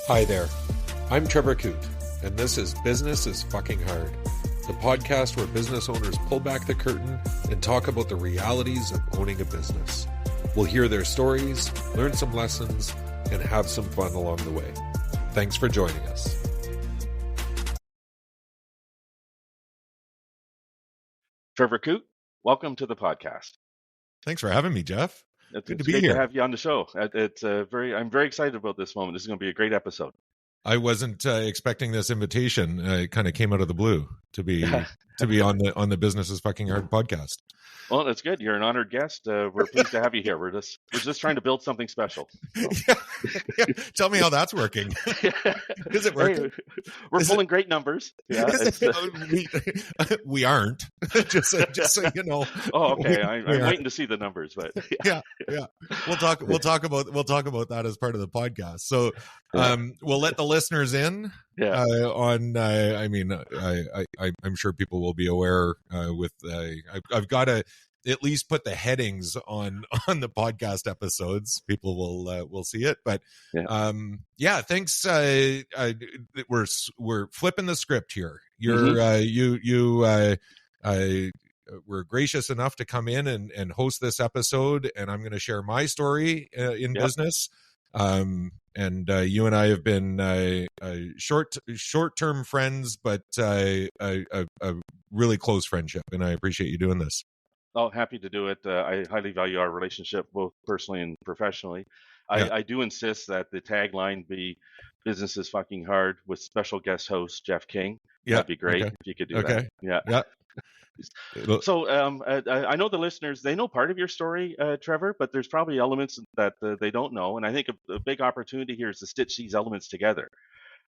Hi there, I'm Trevor Koot, and this is Business is Fucking Hard, the podcast where business owners pull back the curtain and talk about the realities of owning a business. We'll hear their stories, learn some lessons, and have some fun along the way. Thanks for joining us. Trevor Koot, welcome to the podcast. Thanks for having me, Jeff. It's Good to be great here. to have you on the show. I'm very excited about this moment. This is going to be a great episode. I wasn't expecting this invitation. It kind of came out of the blue to be on the Business is Fucking Hard podcast. Well, that's good. You're an honored guest. We're pleased to have you here. We're just trying to build something special. So. Yeah. Tell me how that's working. Is it working? Hey, we're pulling great numbers. Yeah, we aren't. just so you know. Oh, okay. I'm waiting to see the numbers, but yeah. We'll talk about that as part of the podcast. So, we'll let the listeners in. Yeah. I'm sure people will be aware. I've got to at least put the headings on the podcast episodes. People will see it. But thanks. We're flipping the script here. We're gracious enough to come in and host this episode, and I'm going to share my story in business. And you and I have been short-term friends, but a really close friendship, and I appreciate you doing this. Oh, happy to do it. I highly value our relationship, both personally and professionally. I do insist that the tagline be "Business is Fucking Hard" with special guest host Jeff King. Yeah, that'd be great if you could do that. Yeah. So I know the listeners, they know part of your story, Trevor, but there's probably elements that they don't know. And I think a big opportunity here is to stitch these elements together,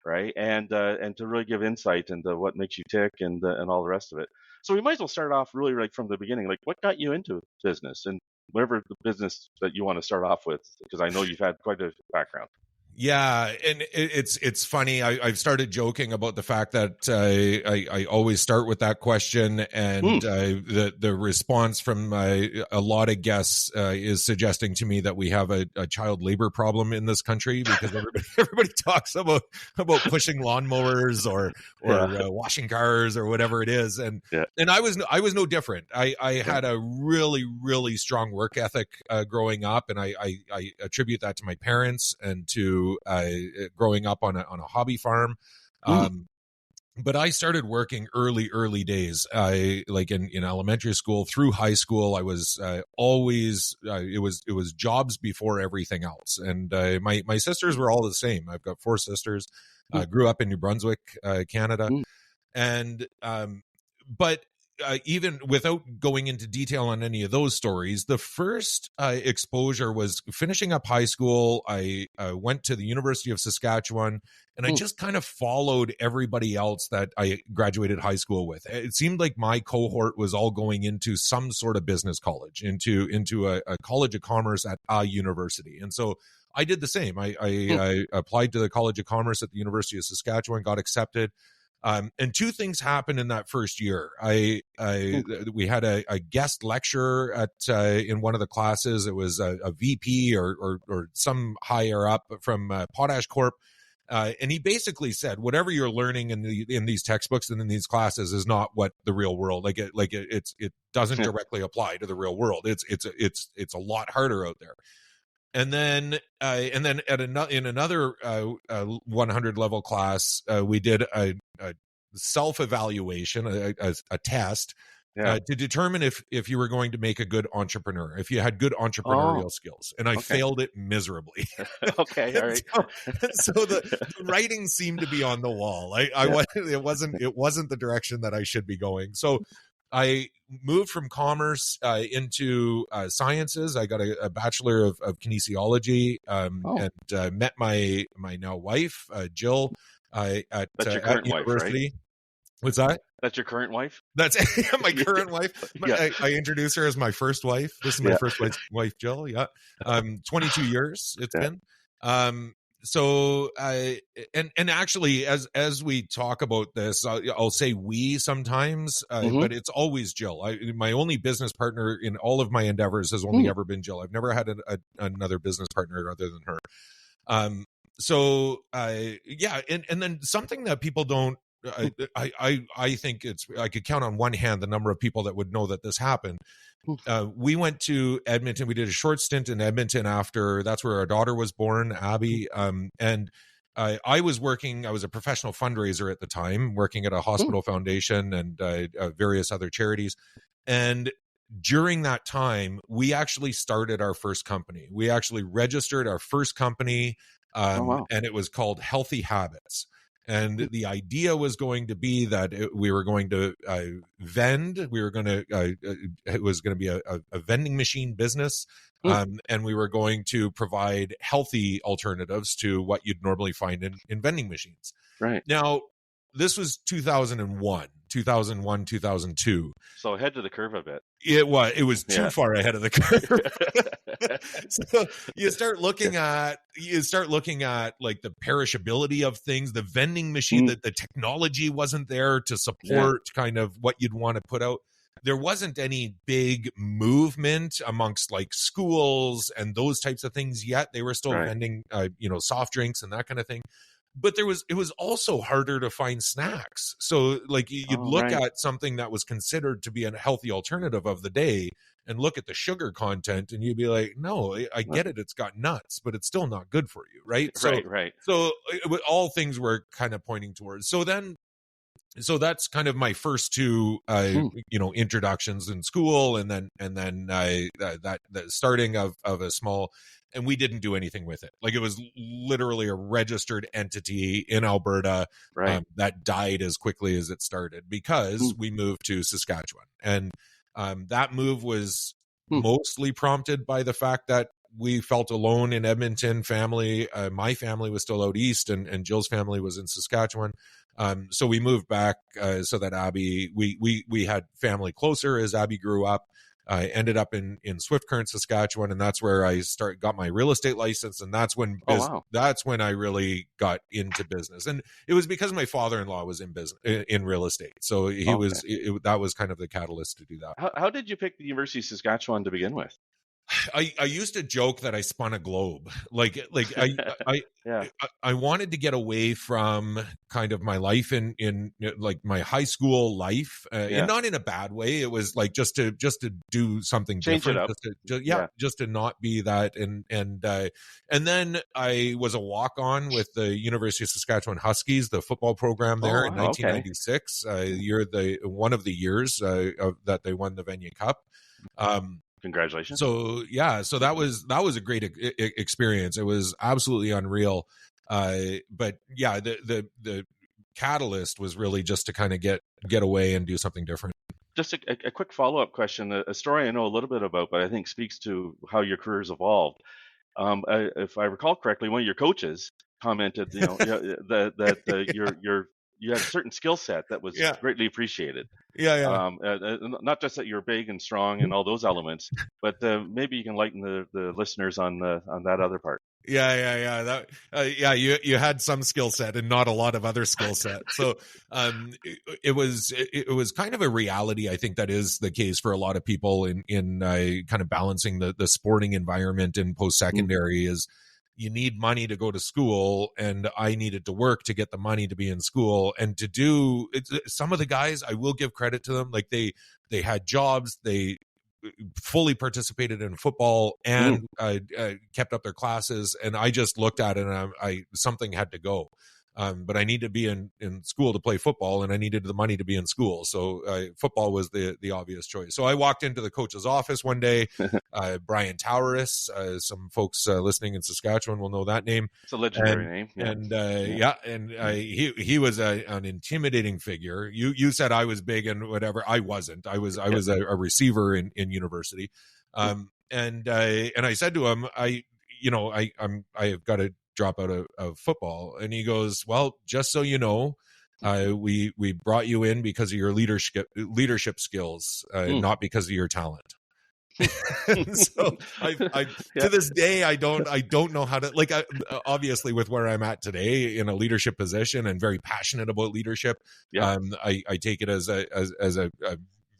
right? And to really give insight into what makes you tick and all the rest of it. So we might as well start off really like from the beginning. Like, what got you into business, and whatever the business that you want to start off with, because I know you've had quite a background. Yeah, and it's funny. I've started joking about the fact that I always start with that question, and the response from a lot of guests is suggesting to me that we have a child labor problem in this country, because everybody talks about pushing lawnmowers or washing cars or whatever it is, and I was no different. I had a really, really strong work ethic growing up, and I attribute that to my parents and to growing up on a hobby farm. But I started working early days. Like in elementary school through high school, I was always it was jobs before everything else. And my sisters were all the same. I've got 4 sisters. Grew up in New Brunswick, Canada, and but even without going into detail on any of those stories, the first exposure was finishing up high school. I went to the University of Saskatchewan, and I just kind of followed everybody else that I graduated high school with. It seemed like my cohort was all going into some sort of business college, into a college of commerce at a university. And so I did the same. I applied to the College of Commerce at the University of Saskatchewan, got accepted. And 2 things happened in that first year. We had a guest lecturer in one of the classes. It was a VP or some higher up from Potash Corp. And he basically said, whatever you're learning in these textbooks and in these classes is not what the real world, it doesn't directly apply to the real world. It's a lot harder out there. And then in another 100 level class, we did a self-evaluation, a test to determine if you were going to make a good entrepreneur, if you had good entrepreneurial skills. And I failed it miserably. Okay, all right. So the writing seemed to be on the wall. It wasn't the direction that I should be going. So I moved from commerce into sciences. I got a bachelor of kinesiology, and met my now wife, Jill, at university. Wife, right? What's that? That's your current wife? That's my current wife. I introduce her as my first wife. This is my first wife, Jill. Yeah. 22 years it's been. So and actually, as we talk about this, I'll say we sometimes, but it's always Jill. My only business partner in all of my endeavors has only ever been Jill. I've never had another business partner other than her. so yeah, and then something that people don't. I think I could count on one hand the number of people that would know that this happened. We went to Edmonton. We did a short stint in Edmonton after. That's where our daughter was born, Abby. And I was a professional fundraiser at the time, working at a hospital foundation and various other charities. And during that time, we actually started our first company. We actually registered our first company, and it was called Healthy Habits. And the idea was going to be that we were going to vend. We were going to. It was going to be a vending machine business, and we were going to provide healthy alternatives to what you'd normally find in vending machines. Right. Now, this was 2001, 2002. So ahead of the curve a bit. It was too far ahead of the curve. So you start looking at like the perishability of things, the vending machine, that the technology wasn't there to support kind of what you'd want to put out. There wasn't any big movement amongst like schools and those types of things yet. They were still vending, soft drinks and that kind of thing. But it was also harder to find snacks. So like you'd look at something that was considered to be a healthy alternative of the day and look at the sugar content and you'd be like, no, I get it. It's got nuts, but it's still not good for you. Right. So, right. So all things were kind of pointing towards. So that's kind of my first two, introductions in school. And then the starting of a small, and we didn't do anything with it. Like it was literally a registered entity in Alberta that died as quickly as it started because we moved to Saskatchewan. And that move was mostly prompted by the fact that we felt alone in Edmonton. My family was still out east and Jill's family was in Saskatchewan. So we moved back so that Abby, we had family closer as Abby grew up. I ended up in Swift Current, Saskatchewan, and that's where I got my real estate license, and that's when I really got into business. And it was because my father-in-law was in real estate, so that was kind of the catalyst to do that. How did you pick the University of Saskatchewan to begin with? I used to joke that I spun a globe. I wanted to get away from kind of my life in like my high school life, and not in a bad way. It was like just to do something Change different, it up. just to not be that. And then I was a walk-on with the University of Saskatchewan Huskies, the football program there in 1996. You're one of the years that they won the Vanier Cup. Congratulations. So that was a great experience. It was absolutely unreal. But yeah, the catalyst was really just to kind of get away and do something different. Just a quick follow-up question, a story I know a little bit about, but I think speaks to how your career's evolved. If I recall correctly, one of your coaches commented, that you had a certain skill set that was greatly appreciated. Not just that you're big and strong and all those elements, but maybe you can lighten the listeners on that other part. You had some skill set and not a lot of other skill set. So it was kind of a reality. I think that is the case for a lot of people in kind of balancing the sporting environment in post-secondary is you need money to go to school, and I needed to work to get the money to be in school and to do some of the guys, I will give credit to them. Like they had jobs, they fully participated in football and kept up their classes. And I just looked at it and something had to go. But I need to be in school to play football, and I needed the money to be in school. So football was the obvious choice. So I walked into the coach's office one day. Brian Toweris, some folks listening in Saskatchewan will know that name. It's a legendary name. He was an intimidating figure. You said I was big and whatever. I wasn't. I was a receiver in university. And I said to him, I've got to drop out of football. And he goes, well, just so you know, we brought you in because of your leadership skills, not because of your talent. So to this day, I don't know how to, obviously with where I'm at today in a leadership position and very passionate about leadership. I take it as a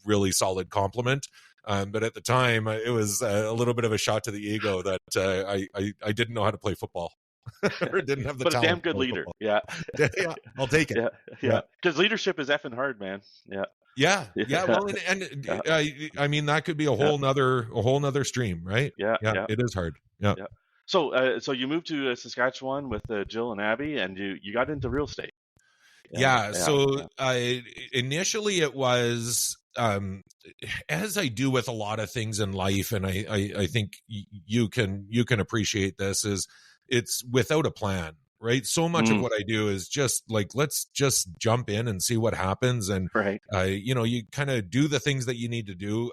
really solid compliment. But at the time it was a little bit of a shot to the ego that I didn't know how to play football. or didn't have the but talent. a damn good leader. Yeah. Yeah, I'll take it. Yeah. Because leadership is effing hard, man. Yeah. Yeah. Well, I mean, that could be a whole nother stream, right? Yeah. It is hard. Yeah. So you moved to Saskatchewan with Jill and Abby, and you got into real estate. So initially it was, as I do with a lot of things in life, and I think you can appreciate this, is it's without a plan. Right. So much of what I do is just like, let's just jump in and see what happens. And, you kind of do the things that you need to do.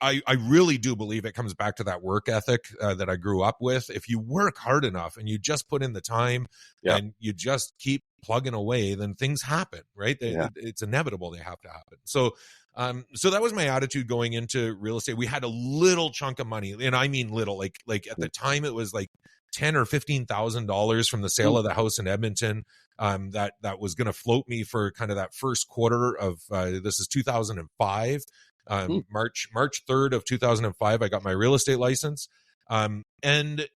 I really do believe it comes back to that work ethic that I grew up with. If you work hard enough and you just put in the time and you just keep plugging away, then things happen. Right. It's inevitable. They have to happen. So that was my attitude going into real estate. We had a little chunk of money, and I mean little, like at the time it was like $10,000 or $15,000 from the sale of the house in Edmonton. That was going to float me for kind of that first quarter of this is 2005. March 3rd of 2005, I got my real estate license. And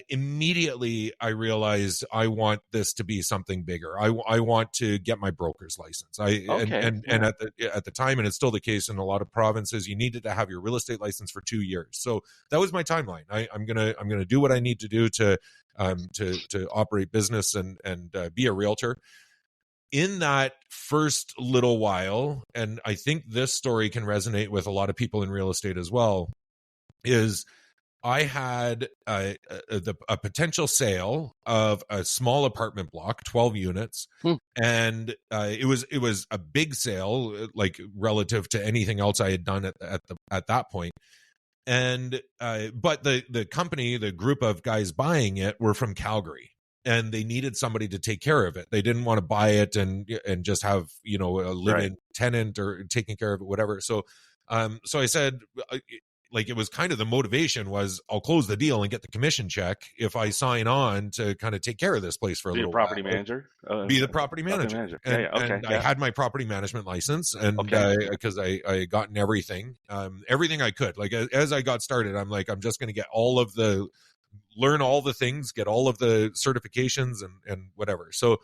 immediately I realized I want this to be something bigger. I want to get my broker's license. And at the time, and it's still the case in a lot of provinces, you needed to have your real estate license for 2 years. So that was my timeline. I'm gonna do what I need to do to operate business and be a realtor. In that first little while, and I think this story can resonate with a lot of people in real estate as well, is I had a potential sale of a small apartment block, 12 units, and it was a big sale, like relative to anything else I had done at that point. And but the company, the group of guys buying it, were from Calgary, and they needed somebody to take care of it. They didn't want to buy it and just have a live-in tenant or taking care of it, whatever. So I said, like, it was kind of the motivation was I'll close the deal and get the commission check if I sign on to kind of take care of this place for a little while. Be the property manager. And I had my property management license, and because I had gotten everything I could. Like, as I got started, I'm like, I'm just going to get learn all the things, get all of the certifications and whatever. So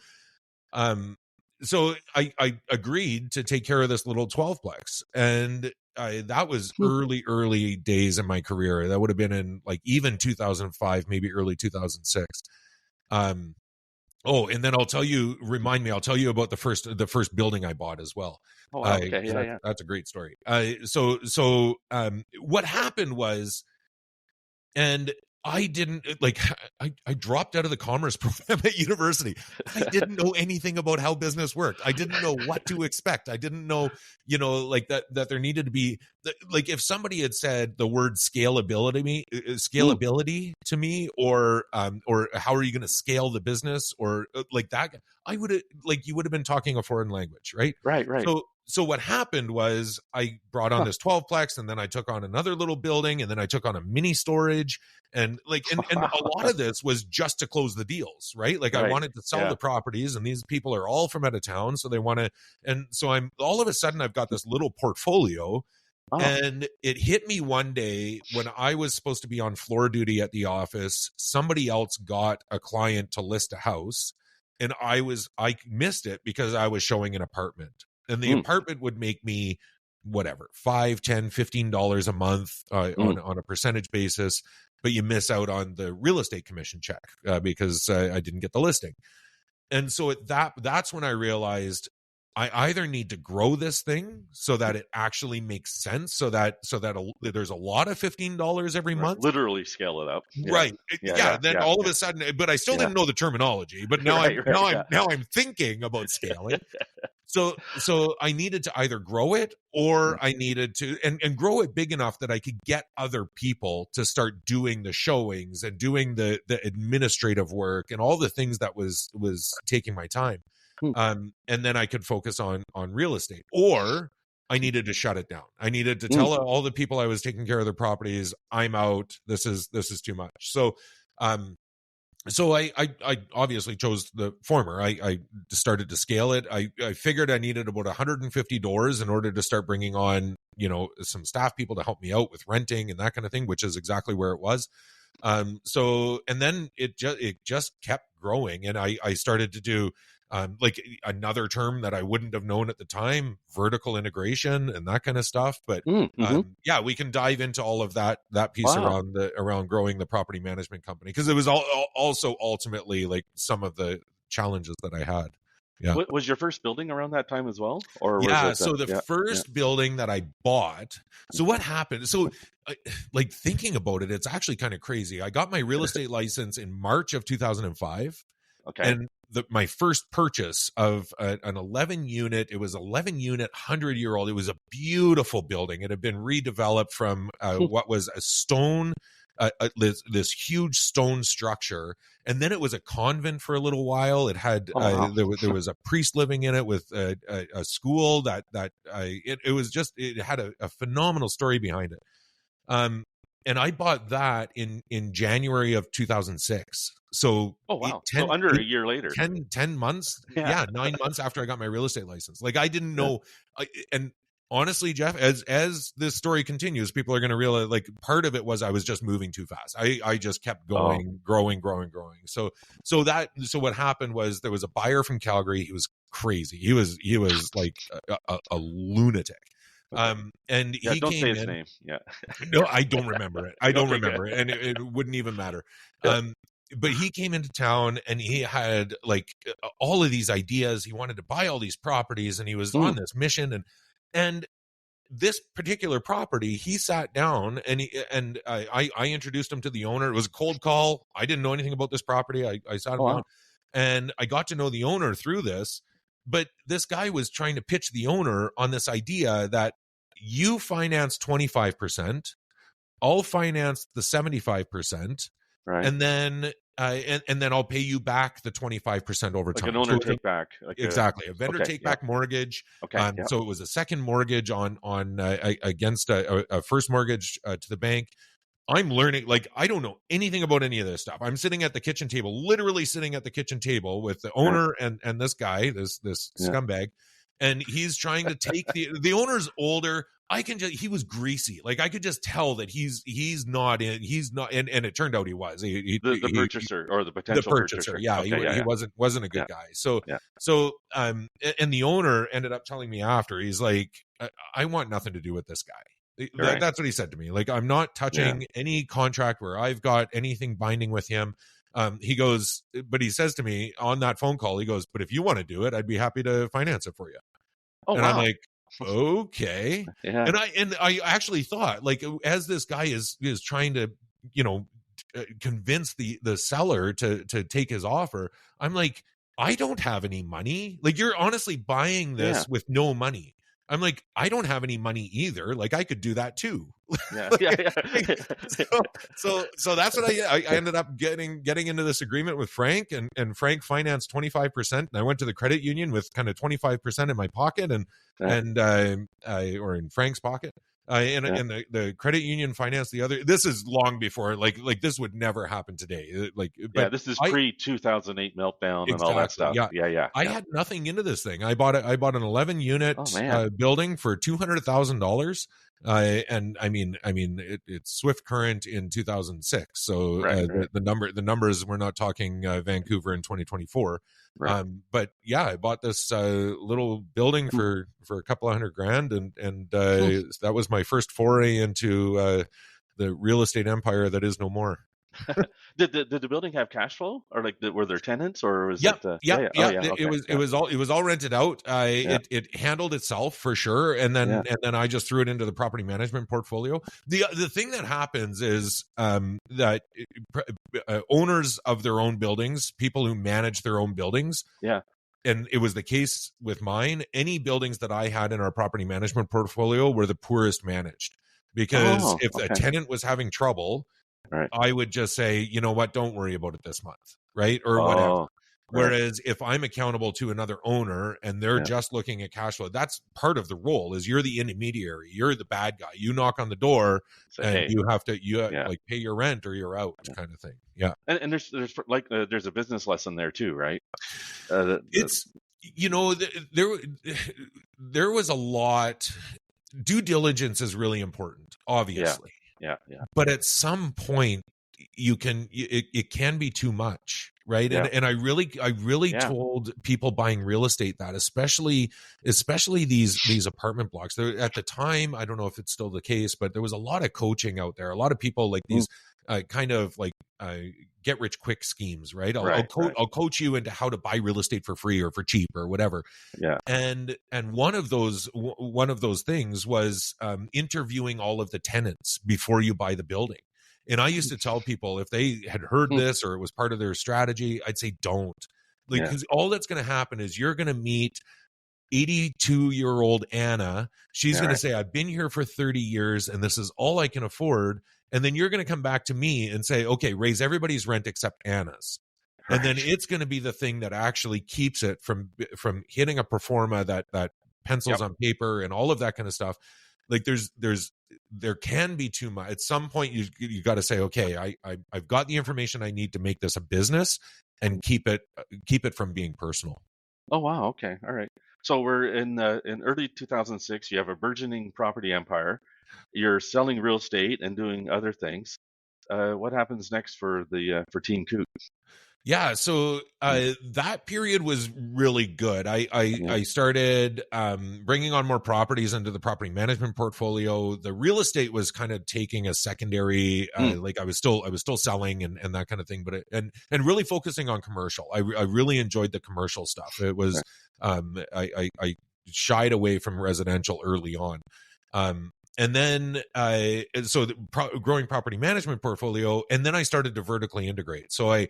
I agreed to take care of this little 12-plex, and that was early days in my career. That would have been in like even 2005, maybe early 2006. And then I'll tell you about the first building I bought as well. That's a great story. So what happened was, and I didn't I dropped out of the commerce program at university. I didn't know anything about how business worked. I didn't know what to expect. I didn't know, like that there needed to be, like, if somebody had said the word scalability to me, or how are you going to scale the business, or like that, I would have, like, you would have been talking a foreign language, right? Right. So what happened was I brought on this 12-plex, and then I took on another little building, and then I took on a mini storage, and a lot of this was just to close the deals, right? Like, I wanted to sell the properties, and these people are all from out of town, so they want to, and so I'm all of a sudden I've got this little portfolio. And it hit me one day when I was supposed to be on floor duty at the office. Somebody else got a client to list a house, and I missed it because I was showing an apartment. And the apartment would make me whatever, $5, $10, $15 a month on a percentage basis, but you miss out on the real estate commission check because I didn't get the listing. And so that's when I realized I either need to grow this thing so that it actually makes sense, so that there's a lot of $15 every month. Literally scale it up. Right. Then all of a sudden, but I still didn't know the terminology. But now I'm thinking about scaling. So I needed to either grow it, or I needed to and grow it big enough that I could get other people to start doing the showings and doing the administrative work and all the things that was taking my time. And then I could focus on real estate, or I needed to shut it down. I needed to tell all the people I was taking care of their properties, I'm out. This is too much. So I obviously chose the former. I started to scale it. I figured I needed about 150 doors in order to start bringing on, some staff people to help me out with renting and that kind of thing, which is exactly where it was. And then it just kept growing. And I started to do like another term that I wouldn't have known at the time, vertical integration and that kind of stuff. But yeah, we can dive into all of that piece around growing the property management company, because it was also ultimately like some of the challenges that I had. Yeah. Was your first building around that time as well? Or yeah, was it so the first building that I bought, so what happened? So like thinking about it, it's actually kind of crazy. I got my real estate license in March of 2005. Okay. And my first purchase of an 11 unit, it was 11 unit, 100-year-old. It was a beautiful building. It had been redeveloped from what was a stone, this huge stone structure. And then it was a convent for a little while. It had, there was a priest living in it with a school it had a phenomenal story behind it. And I bought that in January of 2006. So, so under a year later, 10 months. Yeah. 9 months after I got my real estate license. Like I didn't know. And honestly, Jeff, as this story continues, people are going to realize like part of it was I was just moving too fast. I just kept going, growing. So what happened was there was a buyer from Calgary. He was crazy. He was like a lunatic. And he don't came say his in. name. Yeah. No, I don't remember it. I don't remember it. And it wouldn't even matter. But he came into town and he had like all of these ideas. He wanted to buy all these properties and he was on this mission. And this particular property, he sat down and I introduced him to the owner. It was a cold call. I didn't know anything about this property. I sat him down and I got to know the owner through this. But this guy was trying to pitch the owner on this idea that you finance 25%, I'll finance the 75%, right? And then and then I'll pay you back the 25% over time. Like an owner take back, exactly, a vendor take back mortgage. Okay, so it was a second mortgage on against a first mortgage to the bank. I'm learning, like, I don't know anything about any of this stuff. I'm sitting at the kitchen table, literally sitting at the kitchen table with the owner and this guy, this scumbag, and he's trying to take the owner's older. He was greasy. Like I could just tell that he's not, and it turned out he was. The purchaser or the potential purchaser. Yeah, okay, he wasn't a good guy. So and the owner ended up telling me after, he's like, I want nothing to do with this guy. Right. That's what he said to me. Like, I'm not touching any contract where I've got anything binding with him. He goes, but he says to me on that phone call, he goes, but if you want to do it, I'd be happy to finance it for you. And I'm like, okay. And I actually thought, like, as this guy is trying to, convince the seller to take his offer, I'm like, I don't have any money. Like, you're honestly buying this with no money. I'm like, I don't have any money either. Like, I could do that too. So that's what I ended up getting into this agreement with Frank, and Frank financed 25%, and I went to the credit union with kind of 25% in my pocket, or in Frank's pocket. And the credit union financed the other. This is long before, like this would never happen today. This is pre 2008 meltdown and all that stuff. I had nothing into this thing. I bought an 11 unit building for $200,000. And I mean, it's Swift Current in 2006. So the numbers, we're not talking Vancouver in 2024. Right. But yeah, I bought this little building for a couple of $100,000, and that was my first foray into the real estate empire that is no more. Did the building have cash flow, or like were there tenants, or was it? It was all rented out. It handled itself for sure, and then I just threw it into the property management portfolio. The thing that happens is that owners of their own buildings, people who manage their own buildings, and it was the case with mine. Any buildings that I had in our property management portfolio were the poorest managed, because if a tenant was having trouble, I would just say, you know what, don't worry about it this month, right? Or whatever. Whereas if I'm accountable to another owner and they're just looking at cash flow, that's part of the role. Is you're the intermediary, you're the bad guy. You knock on the door and you have to like pay your rent or you're out, kind of thing. Yeah. And there's a business lesson there too, right? It's there was a lot. Due diligence is really important, obviously. Yeah. But at some point, it can be too much, right? Yeah. And I really Yeah. told people buying real estate that, especially these apartment blocks. There, at the time, I don't know if it's still the case, but there was a lot of coaching out there. A lot of people like these kind of like get rich quick schemes, right? Right. I'll coach you into how to buy real estate for free or for cheap or whatever. Yeah. And one of those things was interviewing all of the tenants before you buy the building. And I used to tell people, if they had heard this or it was part of their strategy, I'd say don't. Like, because all that's going to happen is you're going to meet 82-year-old Anna. She's going to say, I've been here for 30 years and this is all I can afford. And then you're going to come back to me and say, okay, raise everybody's rent except Anna's. Right. And then it's going to be the thing that actually keeps it from hitting a pro forma that pencils on paper and all of that kind of stuff. Like there can be too much. At some point, you got to say, okay, I've got the information I need to make this a business, and keep it from being personal. Oh wow, okay, all right. So we're in early 2006. You have a burgeoning property empire. You're selling real estate and doing other things. What happens next for Team Koot? Yeah, so that period was really good. I started bringing on more properties into the property management portfolio. The real estate was kind of taking a secondary, like I was still selling and that kind of thing, but and really focusing on commercial. I really enjoyed the commercial stuff. It was I shied away from residential early on. And then, so the growing property management portfolio, and then I started to vertically integrate. So I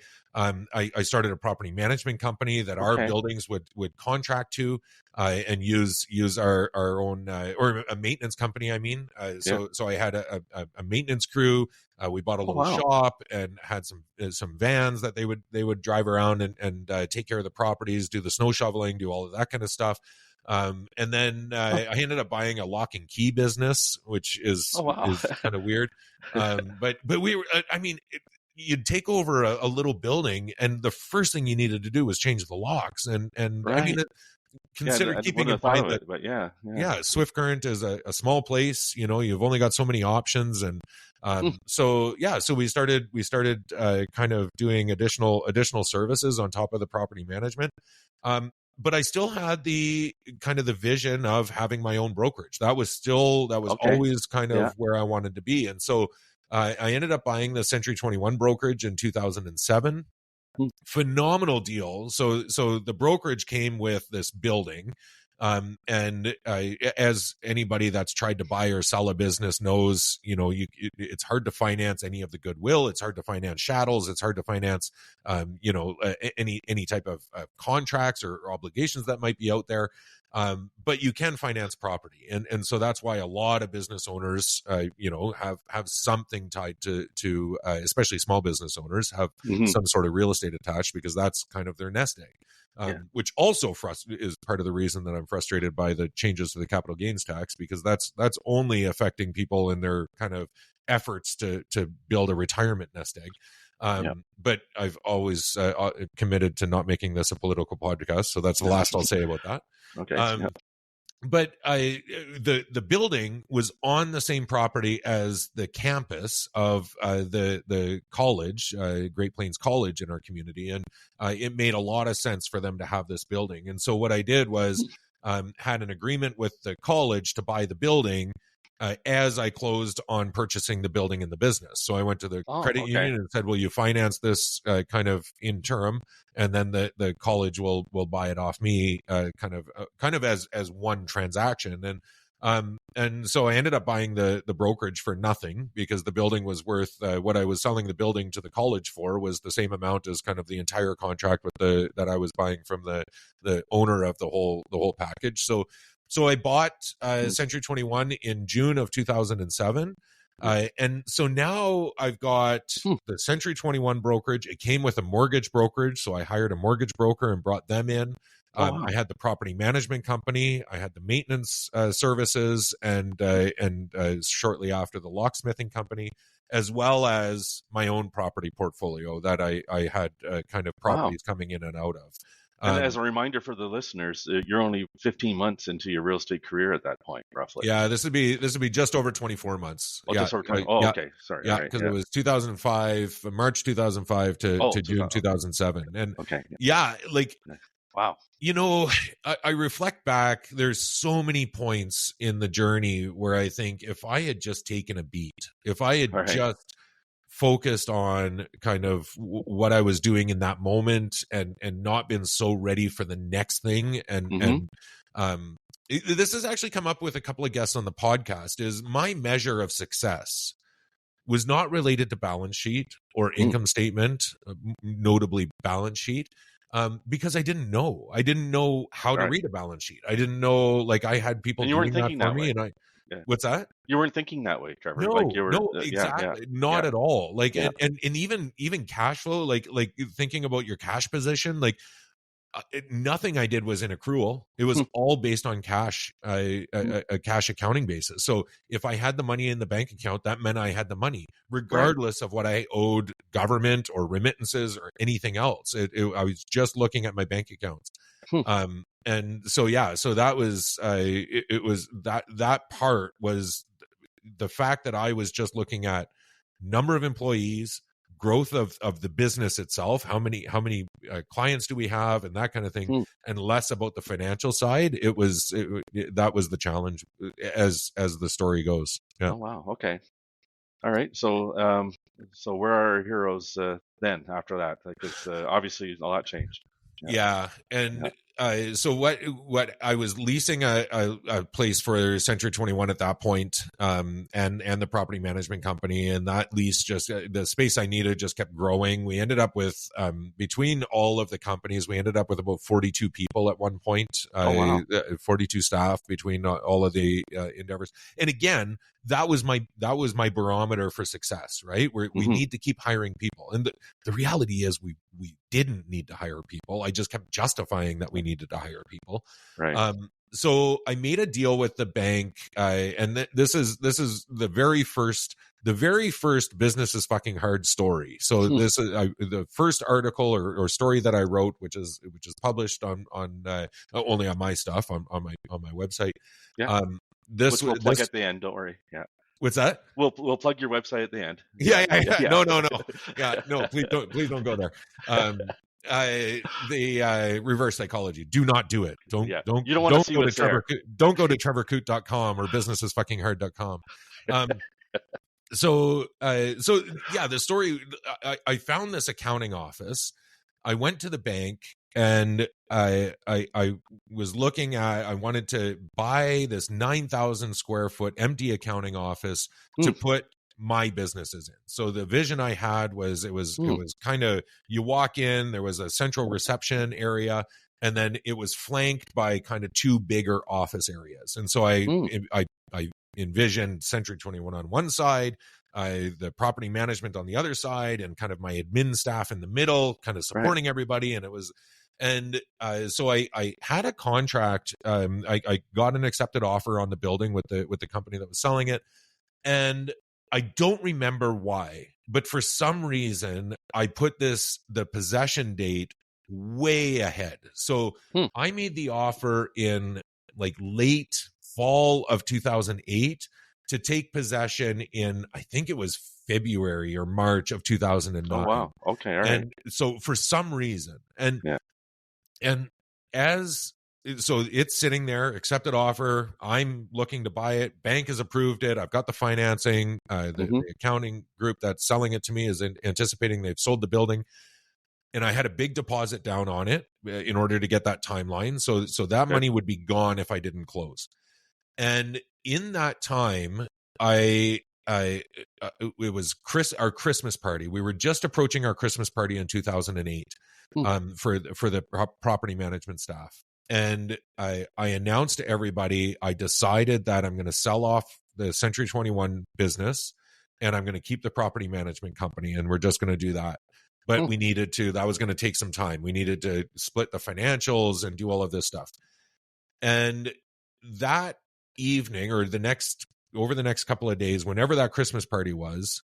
started a property management company that our buildings would contract to, and use our own, or a maintenance company. I mean, so I had a maintenance crew. We bought a little shop and had some vans that they would drive around and take care of the properties, do the snow shoveling, do all of that kind of stuff. And then I ended up buying a lock and key business, which is kind of weird. But we were, I mean, you'd take over a little building, and the first thing you needed to do was change the locks. And I mean, consider keeping in mind that, but Swift Current is a small place. You know, you've only got so many options, and so we started kind of doing additional services on top of the property management. But I still had the kind of the vision of having my own brokerage. That was always kind of where I wanted to be. And so I ended up buying the Century 21 brokerage in 2007. Phenomenal deal. So the brokerage came with this building. And as anybody that's tried to buy or sell a business knows, you know, it's hard to finance any of the goodwill. It's hard to finance chattels. It's hard to finance, any type of contracts or obligations that might be out there. But you can finance property. And so that's why a lot of business owners, have something tied to especially small business owners have some sort of real estate attached, because that's kind of their nest egg. Which also is part of the reason that I'm frustrated by the changes to the capital gains tax, because that's only affecting people in their kind of efforts to build a retirement nest egg. But I've always committed to not making this a political podcast, so that's the last I'll say about that. Okay. But the building was on the same property as the campus of the college, Great Plains College in our community, and it made a lot of sense for them to have this building. And so what I did was had an agreement with the college to buy the building as I closed on purchasing the building and the business. So I went to the credit union and said, "Will you finance this kind of interim?" And then the college will buy it off me, kind of as one transaction. And so I ended up buying the brokerage for nothing, because the building was worth what I was selling the building to the college for was the same amount as kind of the entire contract with that I was buying from the owner of the whole package. So I bought Century 21 in June of 2007. And so now I've got the Century 21 brokerage. It came with a mortgage brokerage, so I hired a mortgage broker and brought them in. I had the property management company. I had the maintenance services, and shortly after the locksmithing company, as well as my own property portfolio that I had kind of properties coming in and out of. And as a reminder for the listeners, you're only 15 months into your real estate career at that point, roughly. Yeah, this would be just over 24 months. Oh, yeah, just over 20. Oh, yeah, okay. Sorry. Yeah, because it was 2005, March 2005 to June 2007. And okay. Yeah, like, wow. You know, I reflect back, there's so many points in the journey where I think if I had just taken a beat, if I had just focused on kind of what I was doing in that moment and not been so ready for the next thing. This has actually come up with a couple of guests on the podcast, is my measure of success was not related to balance sheet or income statement, notably balance sheet. Because I didn't know. I didn't know how to read a balance sheet. I didn't know, like, I had people doing that for me. And what's that? You weren't thinking that way, Trevor. No, like you were, no, exactly. Not at all. Like, and even cash flow, like thinking about your cash position, like nothing I did was in accrual. It was all based on cash, a cash accounting basis. So if I had the money in the bank account, that meant I had the money, regardless of what I owed government or remittances or anything else. I was just looking at my bank accounts. And so, so that was, it was that part was the fact that I was just looking at number of employees, growth of the business itself, how many clients do we have, and that kind of thing, and less about the financial side. That was the challenge, as the story goes. Yeah. Oh wow. Okay. All right. So where are our heroes then after that? Because obviously a lot changed. So what I was leasing a place for Century 21 at that point, and the property management company, and that lease just the space I needed just kept growing. We ended up with between all of the companies, we ended up with about 42 people at one point. 42 staff between all of the endeavors. And again, that was my barometer for success, right? We need to keep hiring people. And the reality is we didn't need to hire people. I just kept justifying that we needed to hire people. Right. So I made a deal with the bank, and this is the very first Business is Fucking Hard story. So this is the first article or story that I wrote, which is published on only on my stuff on my website. Yeah. Which we'll plug at the end. Don't worry. Yeah. What's that? We'll plug your website at the end. Yeah. No. Yeah, no. Please don't go there. The reverse psychology. Do not do it. Don't you don't want to see what's there. Don't go to trevorkoot.com or businessisfuckinghard.com. So the story. I found this accounting office. I went to the bank. And I was looking at, I wanted to buy this 9,000 square foot empty accounting office to put my businesses in. So the vision I had was it was kind of, you walk in, there was a central reception area, and then it was flanked by kind of two bigger office areas. And so I envisioned Century 21 on one side, the property management on the other side, and kind of my admin staff in the middle, kind of supporting everybody. And it was, so I had a contract. I got an accepted offer on the building with the company that was selling it. And I don't remember why, but for some reason I put the possession date way ahead. So I made the offer in like late fall of 2008 to take possession in, I think it was February or March of 2009. Oh, wow. Okay. All right. And so for some reason, so it's sitting there, accepted offer. I'm looking to buy it. Bank has approved it. I've got the financing. The accounting group that's selling it to me is anticipating they've sold the building. And I had a big deposit down on it in order to get that timeline. So that money would be gone if I didn't close. And in that time, it was our Christmas party. We were just approaching our Christmas party in 2008 for the property management staff. And I announced to everybody, I decided that I'm going to sell off the Century 21 business and I'm going to keep the property management company. And we're just going to do that. But we needed to, that was going to take some time. We needed to split the financials and do all of this stuff. And that evening or over the next couple of days, whenever that Christmas party was,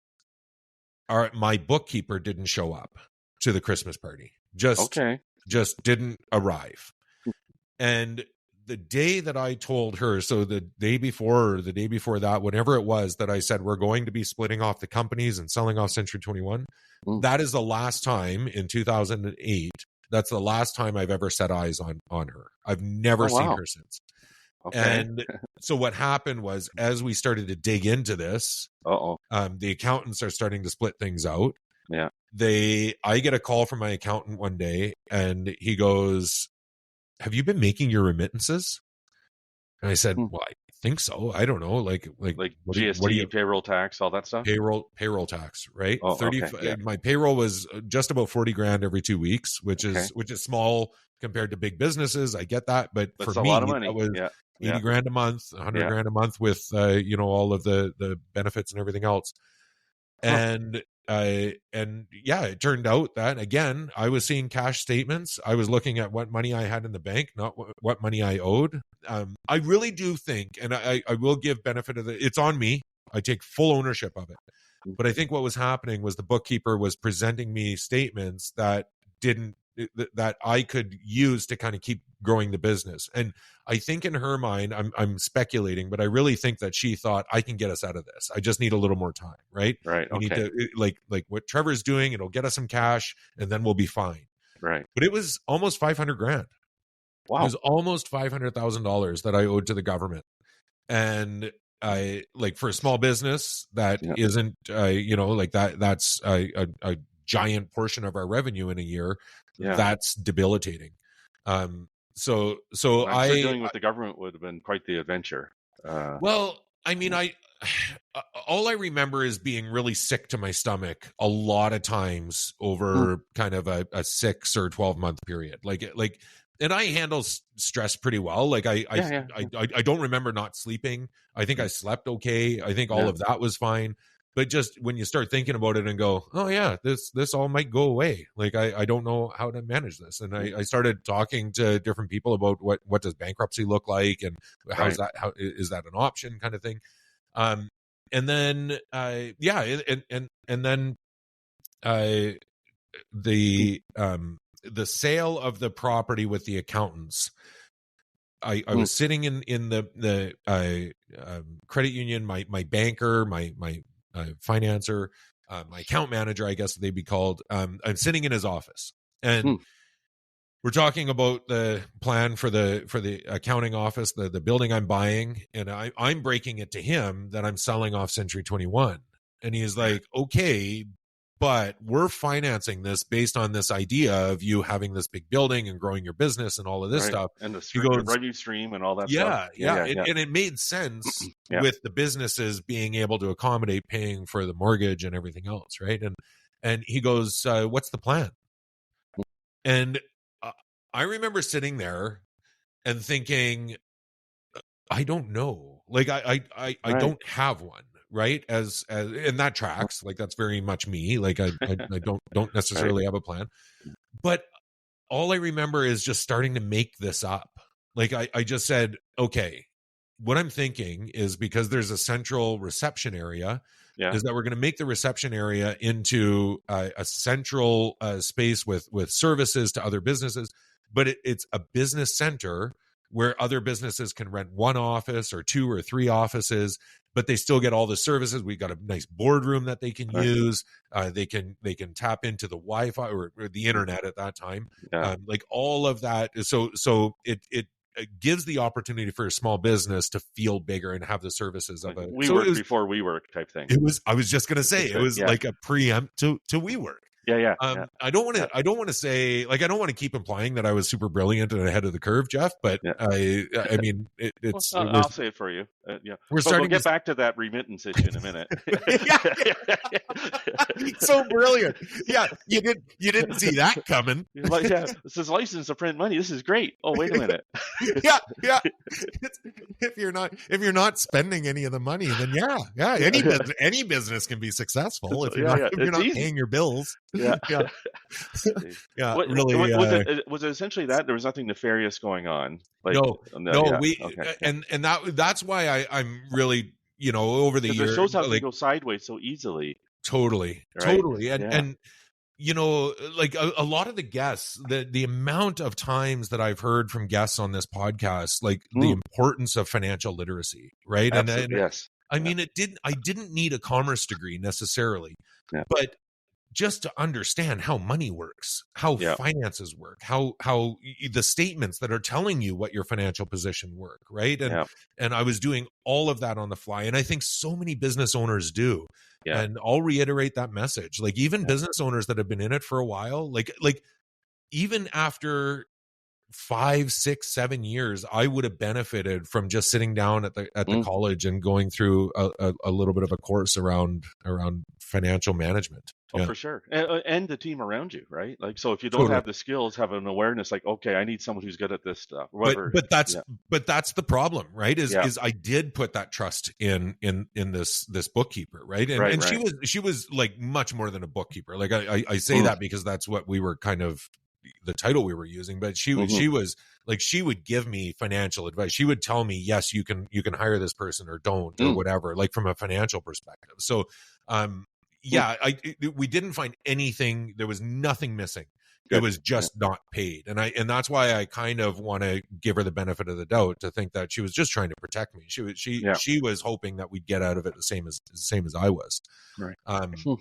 my bookkeeper didn't show up to the Christmas party. just didn't arrive. And the day that I told her, so the day before or the day before that, whenever it was that I said we're going to be splitting off the companies and selling off Century 21, that is the last time in 2008. That's the last time I've ever set eyes on her. I've never seen her since. Okay. And so what happened was, as we started to dig into this, the accountants are starting to split things out. Yeah. I get a call from my accountant one day, and he goes, "Have you been making your remittances?" And I said, "Well, I think so. I don't know, like GST, payroll tax, all that stuff. Payroll tax, right? My payroll was just about 40 grand every 2 weeks, which is small compared to big businesses. I get that, but for me, a lot of money. That was 80 grand a month, 100 grand a month with all of the benefits and everything else. And it turned out that, again, I was seeing cash statements. I was looking at what money I had in the bank, not what money I owed. I really do think, and I will give benefit of it's on me. I take full ownership of it. But I think what was happening was the bookkeeper was presenting me statements that I could use to kind of keep growing the business. And I think in her mind, I'm speculating, but I really think that she thought, I can get us out of this. I just need a little more time, right? Right. We need to, like what Trevor's doing, it'll get us some cash and then we'll be fine. Right. But it was almost 500 grand. Wow. It was almost $500,000 that I owed to the government. And I, like, for a small business that isn't, that's a giant portion of our revenue in a year. That's debilitating. So dealing with the government would have been quite the adventure. Well, I mean, all I remember is being really sick to my stomach a lot of times over kind of a 6 or 12 month period. And I handle stress pretty well. Like I don't remember not sleeping. I think I slept okay. I think all of that was fine. But just when you start thinking about it and go, oh yeah, this all might go away. Like I don't know how to manage this. And I started talking to different people about what does bankruptcy look like, and how is that an option, kind of thing. And then the sale of the property with the accountants. I was sitting in the credit union, my banker, my financer, my account manager, I guess they'd be called. I'm sitting in his office, and we're talking about the plan for the accounting office, the building I'm buying, and I'm breaking it to him that I'm selling off Century 21, and he's like, okay, but we're financing this based on this idea of you having this big building and growing your business and all of this stuff. And the revenue stream and all that stuff. And it made sense with the businesses being able to accommodate paying for the mortgage and everything else, right? And he goes, what's the plan? And I remember sitting there and thinking, I don't know. Like, I don't have one. Right. As and that tracks, like, that's very much me. Like I don't necessarily have a plan, but all I remember is just starting to make this up. Like I just said, okay, what I'm thinking is, because there's a central reception area, is that we're going to make the reception area into a central space with services to other businesses, but it's a business center where other businesses can rent one office or 2 or 3 offices, but they still get all the services. We've got a nice boardroom that they can use. They can tap into the Wi-Fi or the internet at that time. Like all of that. So it gives the opportunity for a small business to feel bigger and have the services of it. WeWork before WeWork type thing. I was just going to say, it was like a preempt to WeWork. I don't want to say, like, I don't want to keep implying that I was super brilliant and ahead of the curve, Jeff, but I mean, I'll say it for you. We'll get back to that remittance issue in a minute. So brilliant. Yeah. You didn't see that coming. Like, this is license to print money. This is great. Oh, wait a minute. Yeah. If you're not spending any of the money, then any business can be successful if you're not paying your bills. Really. Was it essentially that there was nothing nefarious going on? Like, and that's why I'm really, over the years, it shows how they go sideways so easily. Totally. And you know, like a lot of the guests, the amount of times that I've heard from guests on this podcast, like the importance of financial literacy, right? Absolutely, yes. I mean, I didn't need a commerce degree necessarily, but just to understand how money works, how finances work, how the statements that are telling you what your financial position work, right? And I was doing all of that on the fly, and I think so many business owners do. And I'll reiterate that message. Like even business owners that have been in it for a while, like even after 5, 6, 7 years, I would have benefited from just sitting down at the college and going through a little bit of a course around financial management. Oh, for sure. And the team around you, right? Like, so if you don't have the skills, have an awareness, like, okay, I need someone who's good at this stuff. But that's the problem, right? Is I did put that trust in this bookkeeper, right? And she was like much more than a bookkeeper. Like I say that because that's what we were kind of the title we were using, but she was like, she would give me financial advice. She would tell me, yes, you can hire this person or don't, or whatever, like from a financial perspective. So, we didn't find anything. There was nothing missing. Good. It was just not paid. And that's why I kind of want to give her the benefit of the doubt to think that she was just trying to protect me. She was hoping that we'd get out of it the same as I was. Right.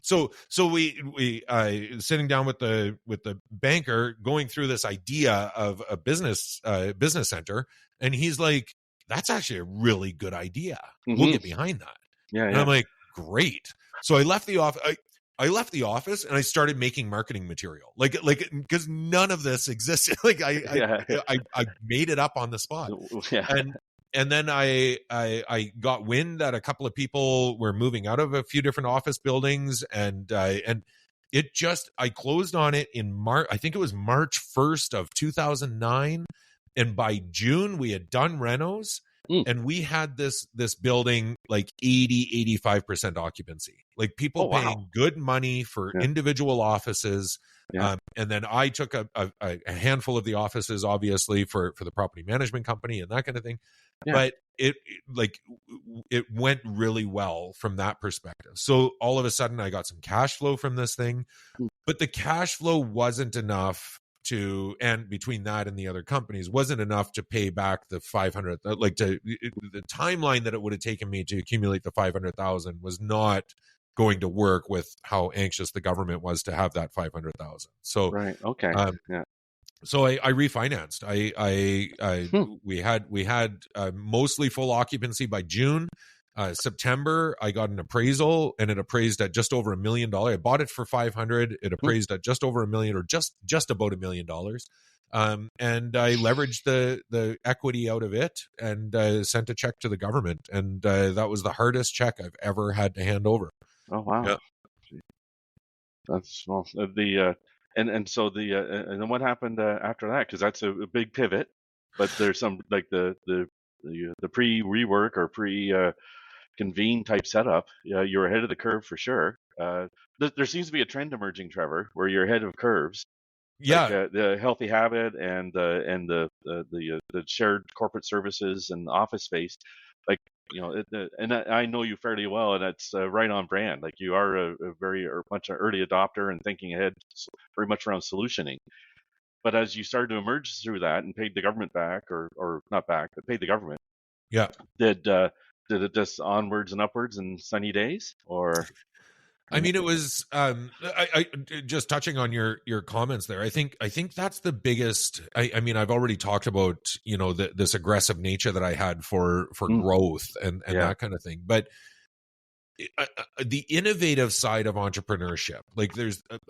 So we sitting down with the banker, going through this idea of a business center, and he's like, that's actually a really good idea. We'll get behind that. And I'm like, great. So I left the office and I started making marketing material, like because none of this existed. Like I made it up on the spot. And then I got wind that a couple of people were moving out of a few different office buildings, and it just, I closed on it in March. I think it was March 1st of 2009, and by June we had done renos. And we had this building like 85% occupancy, like people paying good money for individual offices. And then I took a handful of the offices, obviously, for the property management company and that kind of thing. But it went really well from that perspective. So all of a sudden I got some cash flow from this thing, but the cash flow wasn't enough and between that and the other companies wasn't enough to pay back the 500, the timeline that it would have taken me to accumulate the 500,000 was not going to work with how anxious the government was to have that 500,000. So, so I refinanced. We had mostly full occupancy by June. September, I got an appraisal, and it appraised at just over $1 million. I bought it for 500. It appraised at just over $1 million, or just about $1 million. And I leveraged the equity out of it and sent a check to the government. And that was the hardest check I've ever had to hand over. Oh wow! Yeah. That's well. And then what happened after that? Because that's a big pivot. But there's some like the pre-rework or convene type setup. You're ahead of the curve for sure. There seems to be a trend emerging, Trevor, where you're ahead of curves. Like, the healthy habit and the shared corporate services and office space. Like, and I know you fairly well, and that's right on brand. Like, you are a much an early adopter and thinking ahead, very much around solutioning. But as you started to emerge through that and paid the government back, or not back, but paid the government, did it just onwards and upwards in sunny days? Or I mean, it was I just touching on your comments there. I think that's the biggest. I mean, I've already talked about this aggressive nature that I had for growth and that kind of thing, but the innovative side of entrepreneurship, like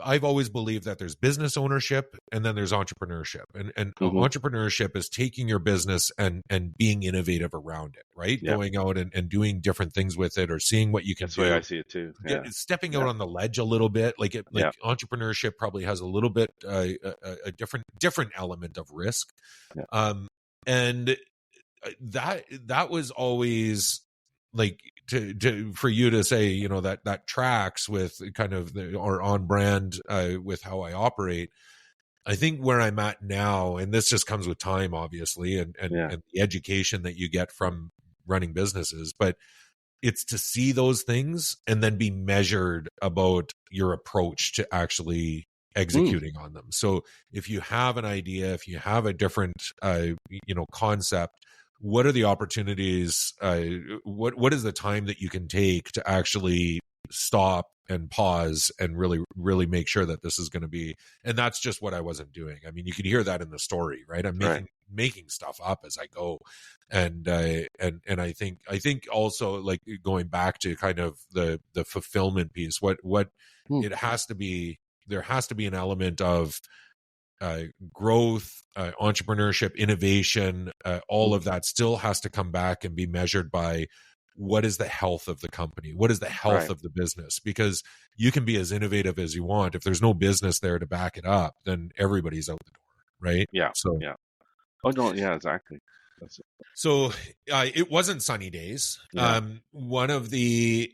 I've always believed that there's business ownership and then there's entrepreneurship, and entrepreneurship is taking your business and being innovative around it, right? Going out and doing different things with it, or seeing what you can do. That's the way I see it too. Stepping out on the ledge a little bit, entrepreneurship probably has a little bit a different element of risk. And that was always like for you to say, that tracks with kind of or on brand with how I operate. I think where I'm at now, and this just comes with time, obviously, and the education that you get from running businesses, but it's to see those things and then be measured about your approach to actually executing on them. So if you have an idea, if you have a different concept, what are the opportunities, what is the time that you can take to actually stop and pause and really make sure that this is going to be, and that's just what I wasn't doing. I mean, you can hear that in the story, right? I'm making stuff up as I go. And I think also, like, going back to kind of the fulfillment piece, what it has to be, there has to be an element of growth, entrepreneurship, innovation, all of that still has to come back and be measured by what is the health of the company? What is the health of the business? Because you can be as innovative as you want. If there's no business there to back it up, then everybody's out the door, right? Yeah. So, yeah. Oh, no, yeah, exactly. That's it. So it wasn't sunny days. Yeah. One of the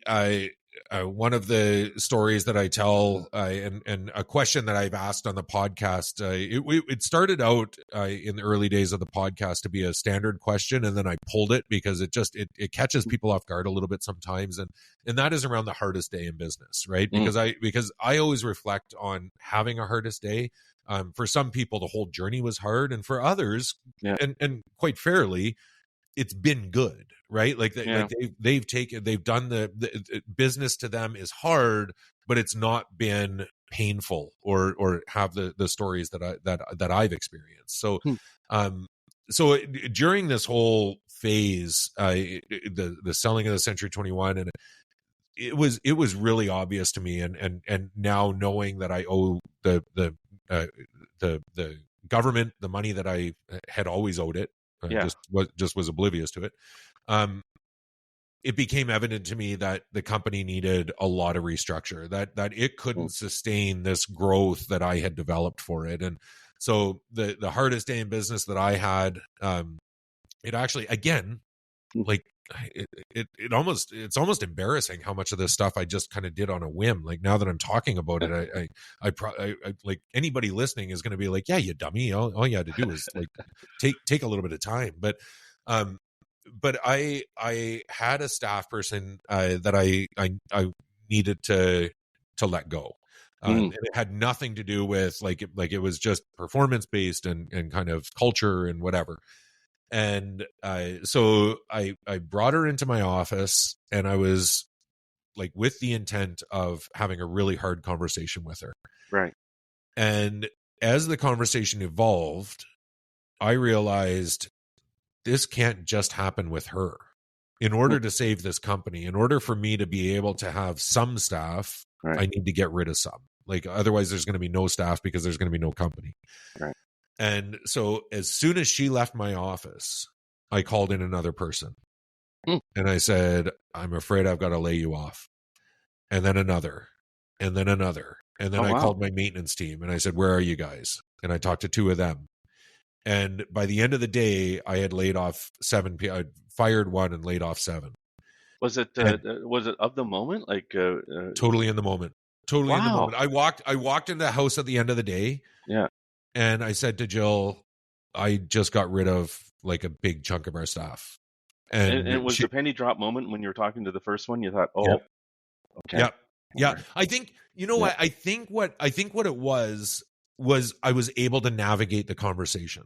stories that I tell, and a question that I've asked on the podcast, it started out in the early days of the podcast to be a standard question, and then I pulled it because it catches people off guard a little bit sometimes, and that is around the hardest day in business, right? Because I always reflect on having a hardest day. For some people, the whole journey was hard, and for others, and quite fairly, it's been good, right? Like they've done the business to them is hard, but it's not been painful or have the stories that I've experienced. So, so during this whole phase, the selling of the Century 21, and it was really obvious to me, and now knowing that I owe the government the money that I had always owed it, just was oblivious to it. It became evident to me that the company needed a lot of restructure, that it couldn't sustain this growth that I had developed for it. And so the hardest day in business that I had, it actually, again, like it's almost embarrassing how much of this stuff I just kind of did on a whim. Like, now that I'm talking about it, I like, anybody listening is going to be like, yeah, you dummy. All you had to do is like take a little bit of time. But I had a staff person that I needed to let go. And it had nothing to do with like it was just performance based and kind of culture and whatever. And so I brought her into my office, and I was like, with the intent of having a really hard conversation with her. Right. And as the conversation evolved, I realized this can't just happen with her. In order to save this company, in order for me to be able to have some staff, I need to get rid of some. Like, otherwise there's going to be no staff because there's going to be no company. Right. And so as soon as she left my office, I called in another person. And I said, I'm afraid I've got to lay you off. And then another. And then another. And then I called my maintenance team and I said, where are you guys? And I talked to two of them. And by the end of the day, I had laid off 7 people. I'd fired one and laid off 7. Was it of the moment? Like totally in the moment. Totally in the moment. I walked into the house at the end of the day. Yeah. And I said to Jill, I just got rid of like a big chunk of our staff. And it was the penny drop moment when you were talking to the first one. You thought, okay. Yeah. I think, what, I think what it was I was able to navigate the conversation.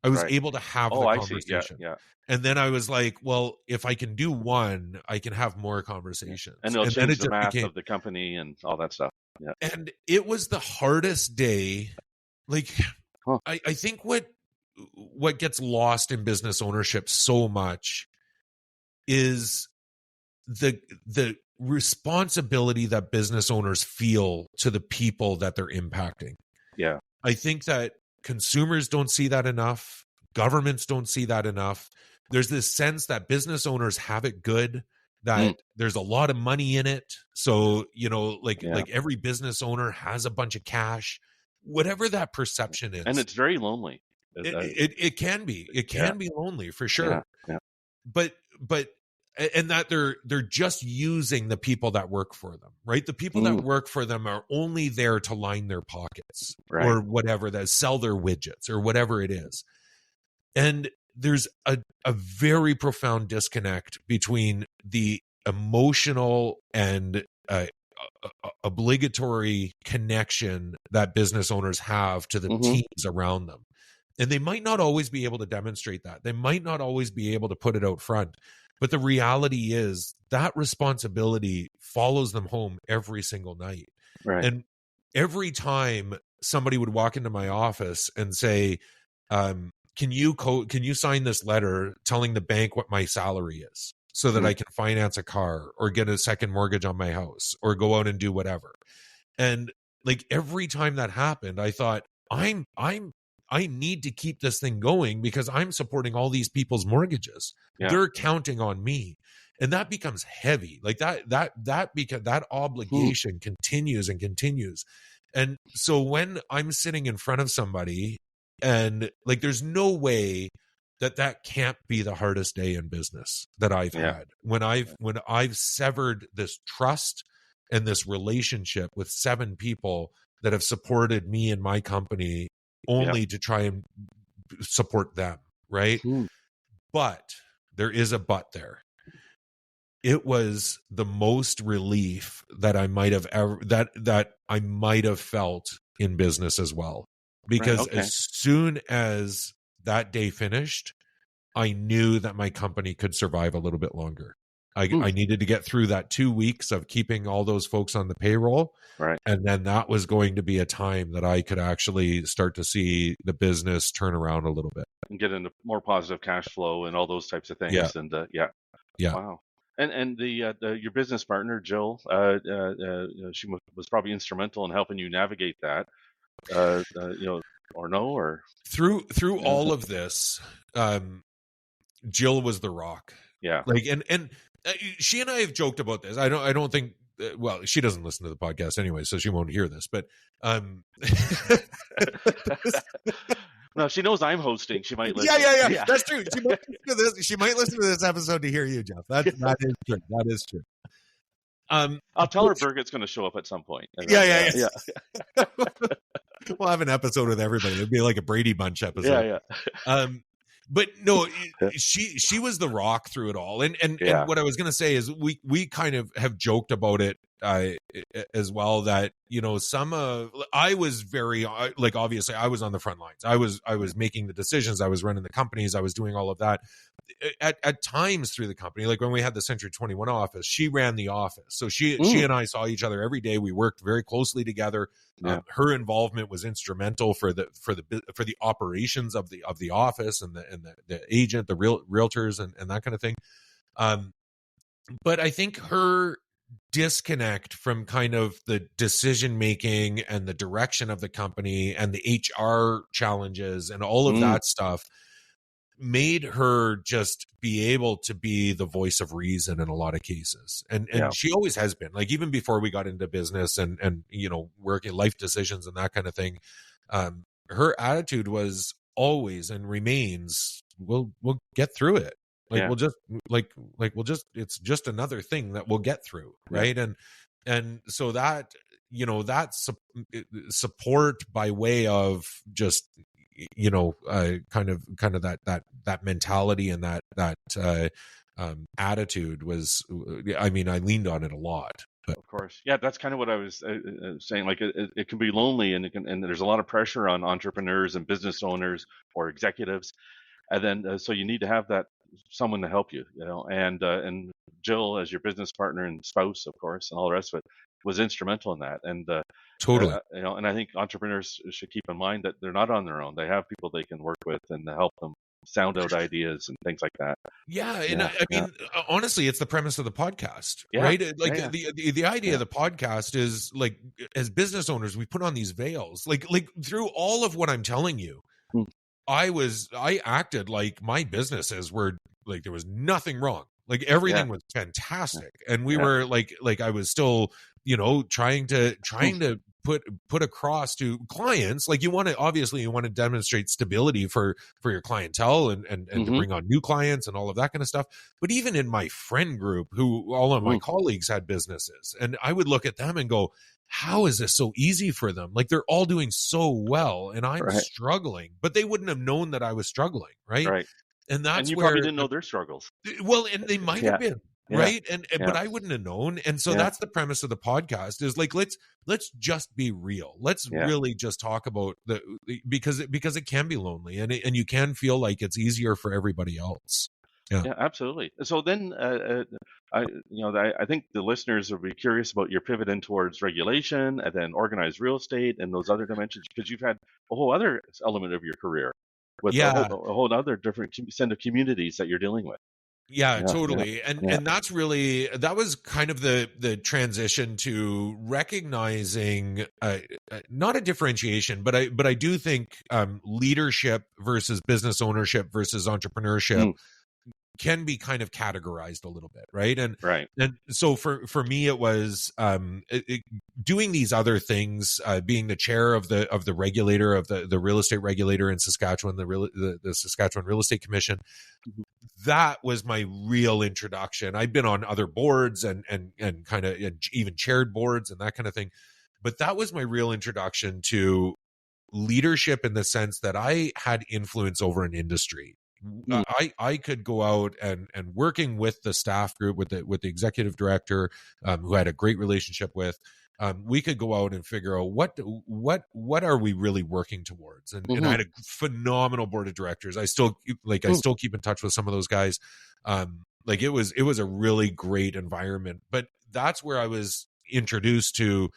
I was able to have the conversation. Yeah. And then I was like, well, if I can do one, I can have more conversations. And it'll change the math of the company and all that stuff. Yeah. And it was the hardest day. Like, I think what gets lost in business ownership so much is the responsibility that business owners feel to the people that they're impacting. Yeah. I think that consumers don't see that enough. Governments don't see that enough. There's this sense that business owners have it good, that there's a lot of money in it. So, like every business owner has a bunch of cash. Whatever that perception is. And it's very lonely. It can be. It can be lonely for sure. Yeah. But and that they're just using the people that work for them, right? The people that work for them are only there to line their pockets or whatever, that sell their widgets or whatever it is. And there's a very profound disconnect between the emotional and obligatory connection that business owners have to the teams around them. And they might not always be able to demonstrate that. They might not always be able to put it out front. But the reality is that responsibility follows them home every single night. Right. And every time somebody would walk into my office and say, can you sign this letter telling the bank what my salary is so that I can finance a car or get a second mortgage on my house or go out and do whatever. And like every time that happened, I thought, I need to keep this thing going because I'm supporting all these people's mortgages. Yeah. They're counting on me. And that becomes heavy. Like that obligation continues and continues. And so when I'm sitting in front of somebody and like, there's no way that can't be the hardest day in business that I've had. When I've severed this trust and this relationship with 7 people that have supported me and my company only to try and support them, right? But there is a but there. It was the most relief that I might have ever that I might have felt in business as well. Because as soon as that day finished, I knew that my company could survive a little bit longer. I needed to get through that 2 weeks of keeping all those folks on the payroll. Right. And then that was going to be a time that I could actually start to see the business turn around a little bit. And get into more positive cash flow and all those types of things. Yeah. And yeah. Wow. And your business partner, Jill, she was probably instrumental in helping you navigate that, or no, or through all of this, Jill was the rock. Yeah. Like, and she and I have joked about this. I don't think, well, she doesn't listen to the podcast anyway, so she won't hear this, but, no, she knows I'm hosting. She might listen. Yeah. That's true. She might listen to this episode to hear you, Jeff. That is true. That is true. I'll tell her Birgit's going to show up at some point. Yeah. We'll have an episode with everybody. It'd be like a Brady Bunch episode. Yeah. But no, she was the rock through it all. And what I was going to say is we kind of have joked about it as well, that, you know, I was very, like, obviously I was on the front lines. I was making the decisions. I was running the companies. I was doing all of that at times through the company. Like when we had the Century 21 office, she ran the office. So she and I saw each other every day. We worked very closely together. Her involvement was instrumental for the operations of the office and the agent, the realtors and that kind of thing. But I think her disconnect from kind of the decision making and the direction of the company and the HR challenges and all of that stuff made her just be able to be the voice of reason in a lot of cases. And she always has been, like, even before we got into business and you know, working life decisions and that kind of thing. Her attitude was always and remains, we'll get through it. Like, we'll just it's just another thing that we'll get through. Right. And so that, you know, that support by way of just, you know, kind of that mentality and that attitude was, I mean, I leaned on it a lot. But. Of course. Yeah, that's kind of what I was saying. Like, it can be lonely and there's a lot of pressure on entrepreneurs and business owners or executives. And then, so you need to have that someone to help you, you know, and Jill, as your business partner and spouse, of course, and all the rest of it, was instrumental in that. And totally, you know, and I think entrepreneurs should keep in mind that they're not on their own. They have people they can work with and to help them sound out ideas and things like that. Yeah, and I mean, honestly, it's the premise of the podcast, right? Like the idea of the podcast is, like, as business owners, we put on these veils, like through all of what I'm telling you. I acted like my businesses were, like, there was nothing wrong. Like, everything was fantastic. And we were like I was still, you know, trying to put across to clients, like, you want to demonstrate stability for your clientele and to bring on new clients and all of that kind of stuff. But even in my friend group, who all of my colleagues had businesses, and I would look at them and go, how is this so easy for them? Like, they're all doing so well and I'm struggling, but they wouldn't have known that I was struggling. Right. And that's you where probably didn't know their struggles. Well, and they might have been, right? And but I wouldn't have known. And so that's the premise of the podcast, is like, let's just be real. Let's really just talk about because it can be lonely, and you can feel like it's easier for everybody else. Yeah, absolutely. So then, I think the listeners will be curious about your pivot in towards regulation and then organized real estate and those other dimensions, because you've had a whole other element of your career with a whole other different set of communities that you're dealing with. Yeah, totally. And that's really, that was kind of the transition to recognizing not a differentiation, but I do think leadership versus business ownership versus entrepreneurship can be kind of categorized a little bit, right? And so for me, it was doing these other things, being the chair of the regulator of the real estate regulator in Saskatchewan, the Saskatchewan Real Estate Commission. That was my real introduction. I'd been on other boards and kind of even chaired boards and that kind of thing, but that was my real introduction to leadership, in the sense that I had influence over an industry. I could go out and working with the staff group, with the executive director, who I had a great relationship with. We could go out and figure out what are we really working towards, and I had a phenomenal board of directors. I still keep in touch with some of those guys. It was a really great environment, but that's where I was introduced to.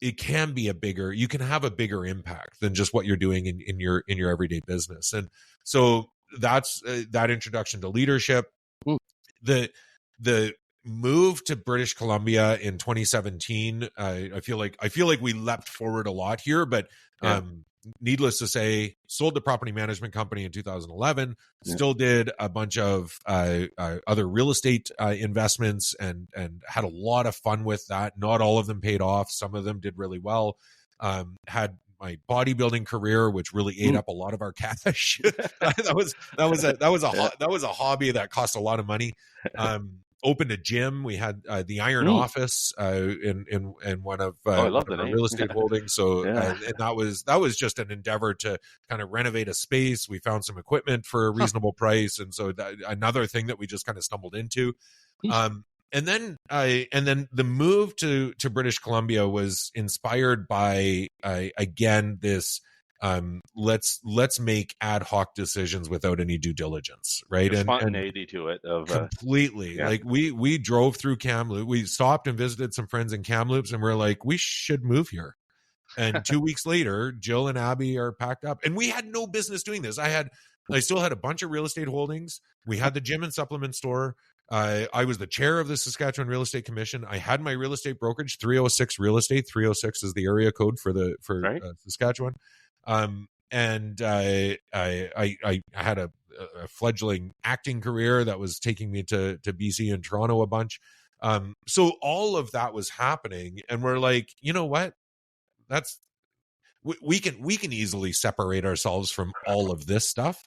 It can be you can have a bigger impact than just what you're doing in your everyday business, and so that's that introduction to leadership. The move to British Columbia in 2017, I feel like we leapt forward a lot here, but needless to say, sold the property management company in 2011, still did a bunch of other real estate investments and had a lot of fun with that. Not all of them paid off. Some of them did really well. Had my bodybuilding career, which really ate up a lot of our cash. that was a hobby that cost a lot of money. Opened a gym. We had the Iron Office in one of our real estate holdings. So and that was just an endeavor to kind of renovate a space. We found some equipment for a reasonable price, and so another thing that we just kind of stumbled into. And then the move to British Columbia was inspired by again this let's make ad hoc decisions without any due diligence, right? And spontaneity to it completely. Like we drove through Kamloops, we stopped and visited some friends in Kamloops, and we're like, we should move here. And 2 weeks later, Jill and Abby are packed up, and we had no business doing this. I still had a bunch of real estate holdings. We had the gym and supplement store. I was the chair of the Saskatchewan Real Estate Commission. I had my real estate brokerage, 306 Real Estate. 306 is the area code for Saskatchewan. And I had a fledgling acting career that was taking me to BC and Toronto a bunch. So all of that was happening, and we're like, you know what? We can easily separate ourselves from all of this stuff.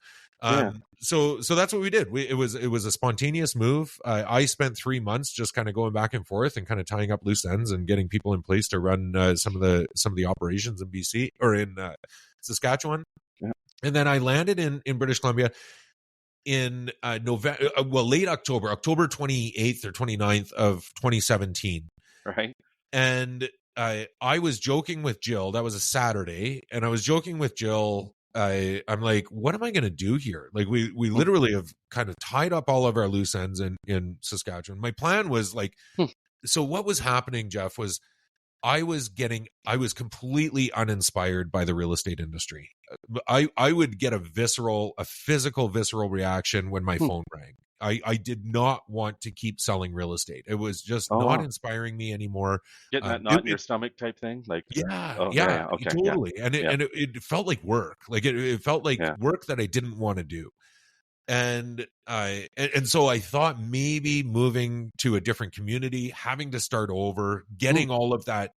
So that's what we did. It was a spontaneous move. I spent 3 months just kind of going back and forth and kind of tying up loose ends and getting people in place to run some of the operations in BC or in Saskatchewan. And then I landed in British Columbia in November, late October 28th or 29th of 2017. Right. And I was joking with Jill. That was a Saturday, and I was joking with Jill. I'm like, what am I going to do here? Like, we literally have kind of tied up all of our loose ends in Saskatchewan. My plan was like, so what was happening, Jeff, was I was completely uninspired by the real estate industry. I would get a physical visceral reaction when my phone rang. I did not want to keep selling real estate. It was just not inspiring me anymore. Getting that knot in your stomach type thing, like totally. And it felt like work. Like it felt like work that I didn't want to do. And so I thought maybe moving to a different community, having to start over, getting all of that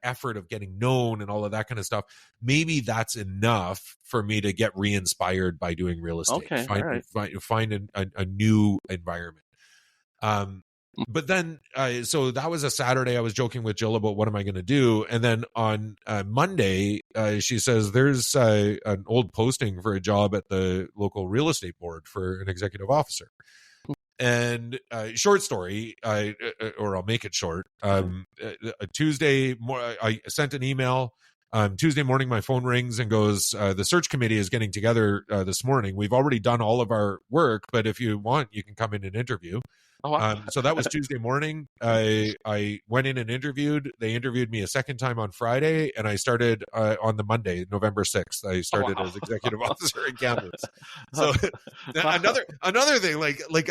effort of getting known and all of that kind of stuff, maybe that's enough for me to get re-inspired by doing real estate. Find a new environment. But then, so that was a Saturday. I was joking with Jill about what am I going to do, and then on Monday, she says there's an old posting for a job at the local real estate board for an executive officer. And short story, or I'll make it short. I sent an email. Tuesday morning, my phone rings and goes, the search committee is getting together this morning. We've already done all of our work, but if you want, you can come in and interview. Oh, wow. So that was Tuesday morning. I went in and interviewed. They interviewed me a second time on Friday, and I started on the Monday, November 6th. I started as executive officer in Kamloops. So another thing,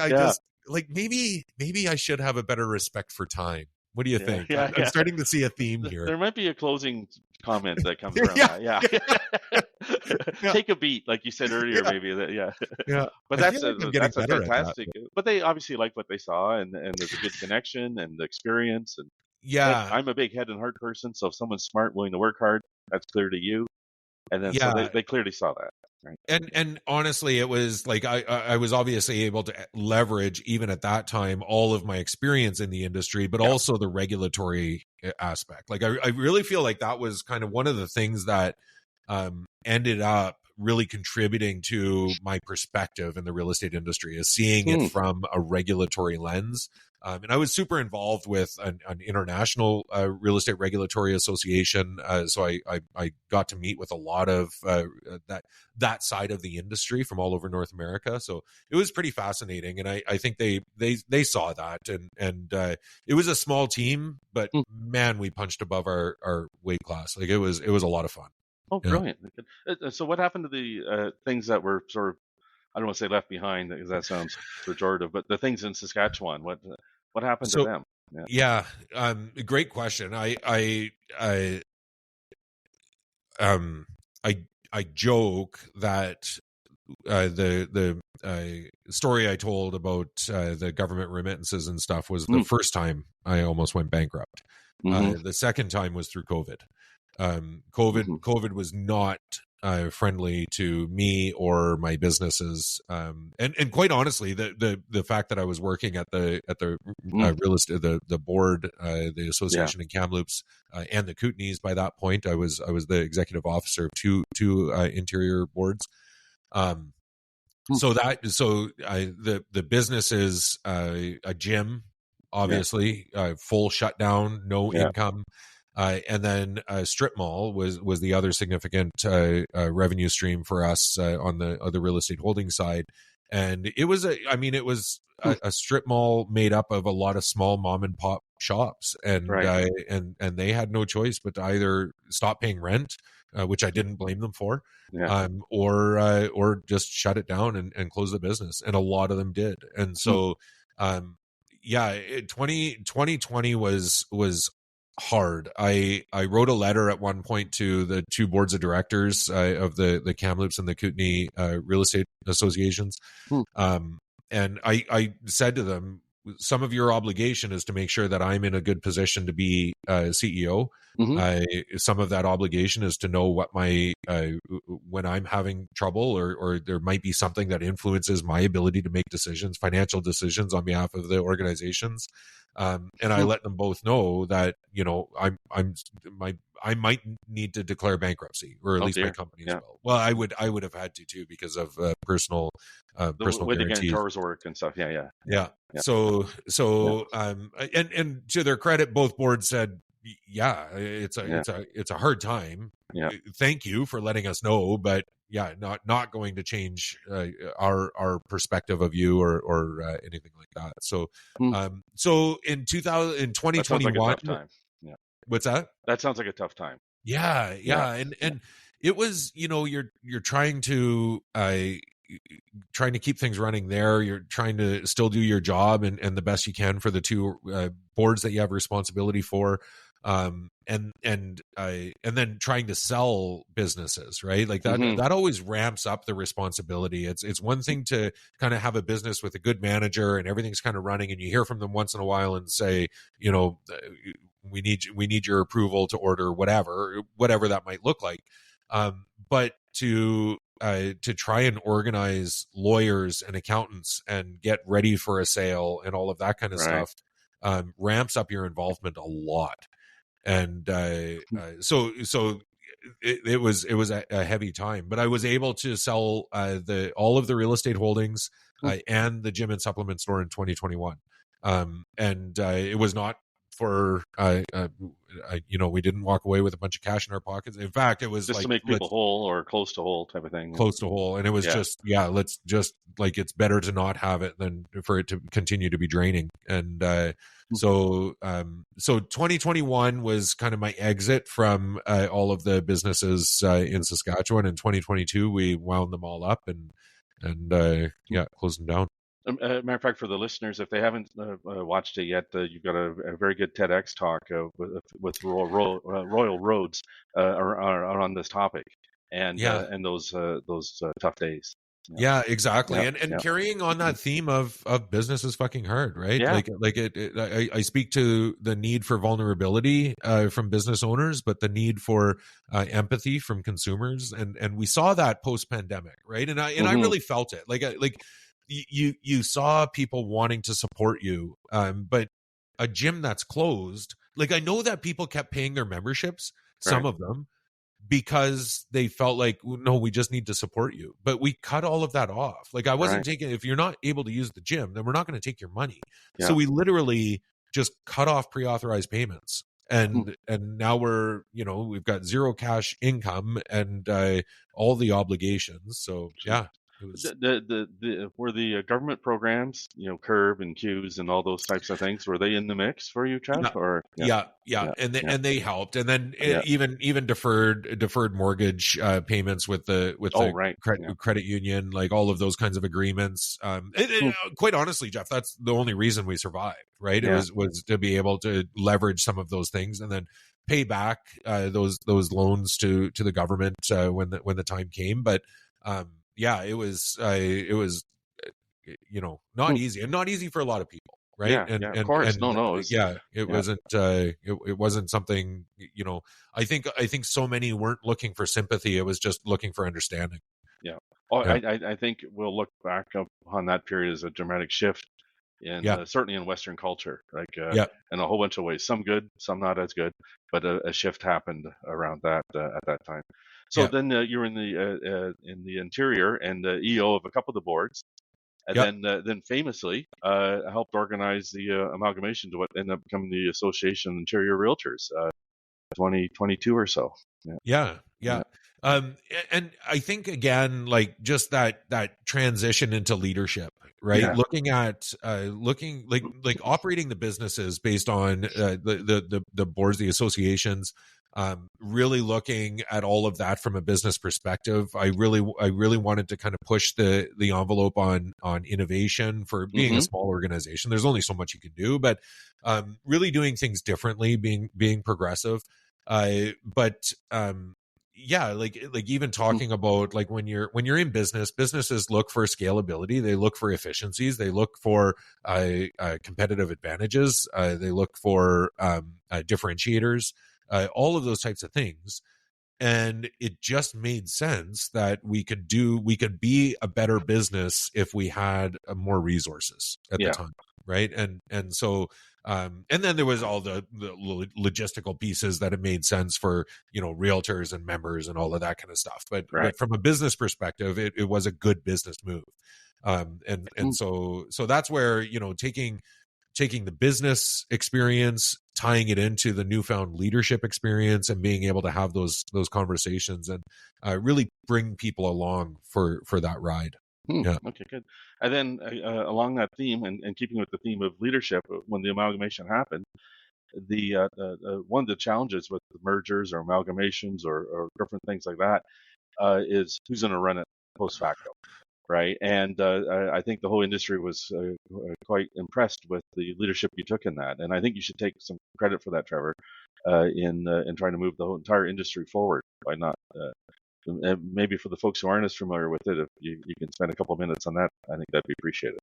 just maybe I should have a better respect for time. What do you think? I'm starting to see a theme here. There might be a closing comment that comes around that. Yeah. Take a beat, like you said earlier, maybe. Yeah. But that's a fantastic. But they obviously like what they saw, and there's a good connection and the experience. And I'm a big head and heart person, so if someone's smart, willing to work hard, that's clear to you. And then so they clearly saw that. Right. And honestly, it was like I was obviously able to leverage, even at that time, all of my experience in the industry, but also the regulatory aspect. Like I really feel like that was kind of one of the things that ended up really contributing to my perspective in the real estate industry, is seeing it from a regulatory lens. And I was super involved with an international real estate regulatory association. So I got to meet with a lot of that side of the industry from all over North America. So it was pretty fascinating. And I think they saw that. And it was a small team, but man, we punched above our weight class. Like it was a lot of fun. Oh, brilliant. So what happened to the things that were sort of, I don't want to say left behind, because that sounds pejorative, but the things in Saskatchewan, what happened to them? Great question. I joke that the story I told about the government remittances and stuff was the first time I almost went bankrupt. The second time was through COVID. COVID was not friendly to me or my businesses, and quite honestly, the fact that I was working at the real estate, the board, the association in Kamloops, and the Kootenays. By that point, I was the executive officer of two interior boards. So the business is a gym, obviously, full shutdown, no income. And then strip mall was the other significant revenue stream for us on the real estate holding side, and it was a strip mall made up of a lot of small mom and pop shops, and and they had no choice but to either stop paying rent, which I didn't blame them for, or just shut it down and close the business, and a lot of them did, and so 2020 was hard. I wrote a letter at one point to the two boards of directors of the Kamloops and the Kootenay real estate associations, and I said to them, some of your obligation is to make sure that I'm in a good position to be CEO. Some of that obligation is to know what my when I'm having trouble, or there might be something that influences my ability to make decisions, financial decisions on behalf of the organizations. And I let them both know that, I might need to declare bankruptcy, or at least my company as well. Well, I would have had to too, because of personal guarantees, work and stuff. Yeah. So and to their credit, both boards said, it's a hard time. Thank you for letting us know, but not going to change our perspective of you or anything like that. So so in 2021, what's that? That sounds like a tough time. And it was, you're trying to keep things running there. You're trying to still do your job and the best you can for the two boards that you have responsibility for. And then trying to sell businesses, right? Like that always ramps up the responsibility. It's one thing to kind of have a business with a good manager and everything's kind of running, and you hear from them once in a while and say, we need your approval to order whatever that might look like. But to try and organize lawyers and accountants and get ready for a sale and all of that kind of stuff ramps up your involvement a lot. And so it was a heavy time, but I was able to sell all of the real estate holdings and the gym and supplement store in 2021. And it was not for we didn't walk away with a bunch of cash in our pockets. In fact, it was just like to make people whole or close to whole type of thing. Close to whole, and it was let's just like, it's better to not have it than for it to continue to be draining. And so 2021 was kind of my exit from all of the businesses in Saskatchewan. In 2022, we wound them all up and closed them down. Matter of fact, for the listeners, if they haven't watched it yet, you've got a very good TEDx talk with Royal Roads on this topic and those tough days. Yeah, exactly. And carrying on that theme of business is fucking hard, right? Yeah. I speak to the need for vulnerability from business owners, but the need for empathy from consumers, and we saw that post pandemic, right? And I really felt it. Like you saw people wanting to support you, but a gym that's closed, like, I know that people kept paying their memberships, some of them, because they felt like, no, we just need to support you. But we cut all of that off. Like, I wasn't taking, if you're not able to use the gym, then we're not going to take your money. So we literally just cut off pre-authorized payments. And now we've got zero cash income and all the obligations. So it was were the government programs, CURB and CUES and all those types of things, were they in the mix for you, Trev? And they helped, and then even deferred mortgage payments with the credit union, like all of those kinds of agreements. Quite honestly, Jeff, that's the only reason we survived, right? It was to be able to leverage some of those things and then pay back those loans to the government when the time came, but. It was not easy, and not easy for a lot of people, right? Of course. It wasn't something, I think so many weren't looking for sympathy. It was just looking for understanding. I think we'll look back upon that period as a dramatic shift in certainly in Western culture, in a whole bunch of ways, some good, some not as good, but a shift happened around that at that time. So then you were in the interior and the EO of a couple of the boards, and then famously helped organize the amalgamation to what ended up becoming the Association of Interior Realtors, 2022 or so. And I think, again, like, just that transition into leadership, right? Looking at like operating the businesses based on the boards, the associations. Really looking at all of that from a business perspective. I really wanted to kind of push the envelope on innovation for being a small organization. There's only so much you can do, but really doing things differently, being progressive. Like even talking about, like, when you're in business, businesses look for scalability, they look for efficiencies, they look for competitive advantages, they look for differentiators. All of those types of things. And it just made sense that we could be a better business if we had more resources at the time. Right. And so, and then there was all the logistical pieces that it made sense for, realtors and members and all of that kind of stuff. But from a business perspective, it was a good business move. So that's where, taking the business experience, tying it into the newfound leadership experience, and being able to have those conversations and really bring people along for that ride. Okay, good. And then along that theme, and keeping with the theme of leadership, when the amalgamation happened, the one of the challenges with the mergers or amalgamations or different things like that is who's going to run it post facto. Right. And I think the whole industry was quite impressed with the leadership you took in that. And I think you should take some credit for that, Trevor, in trying to move the whole entire industry forward by not maybe for the folks who aren't as familiar with it, if you can spend a couple of minutes on that, I think that'd be appreciated.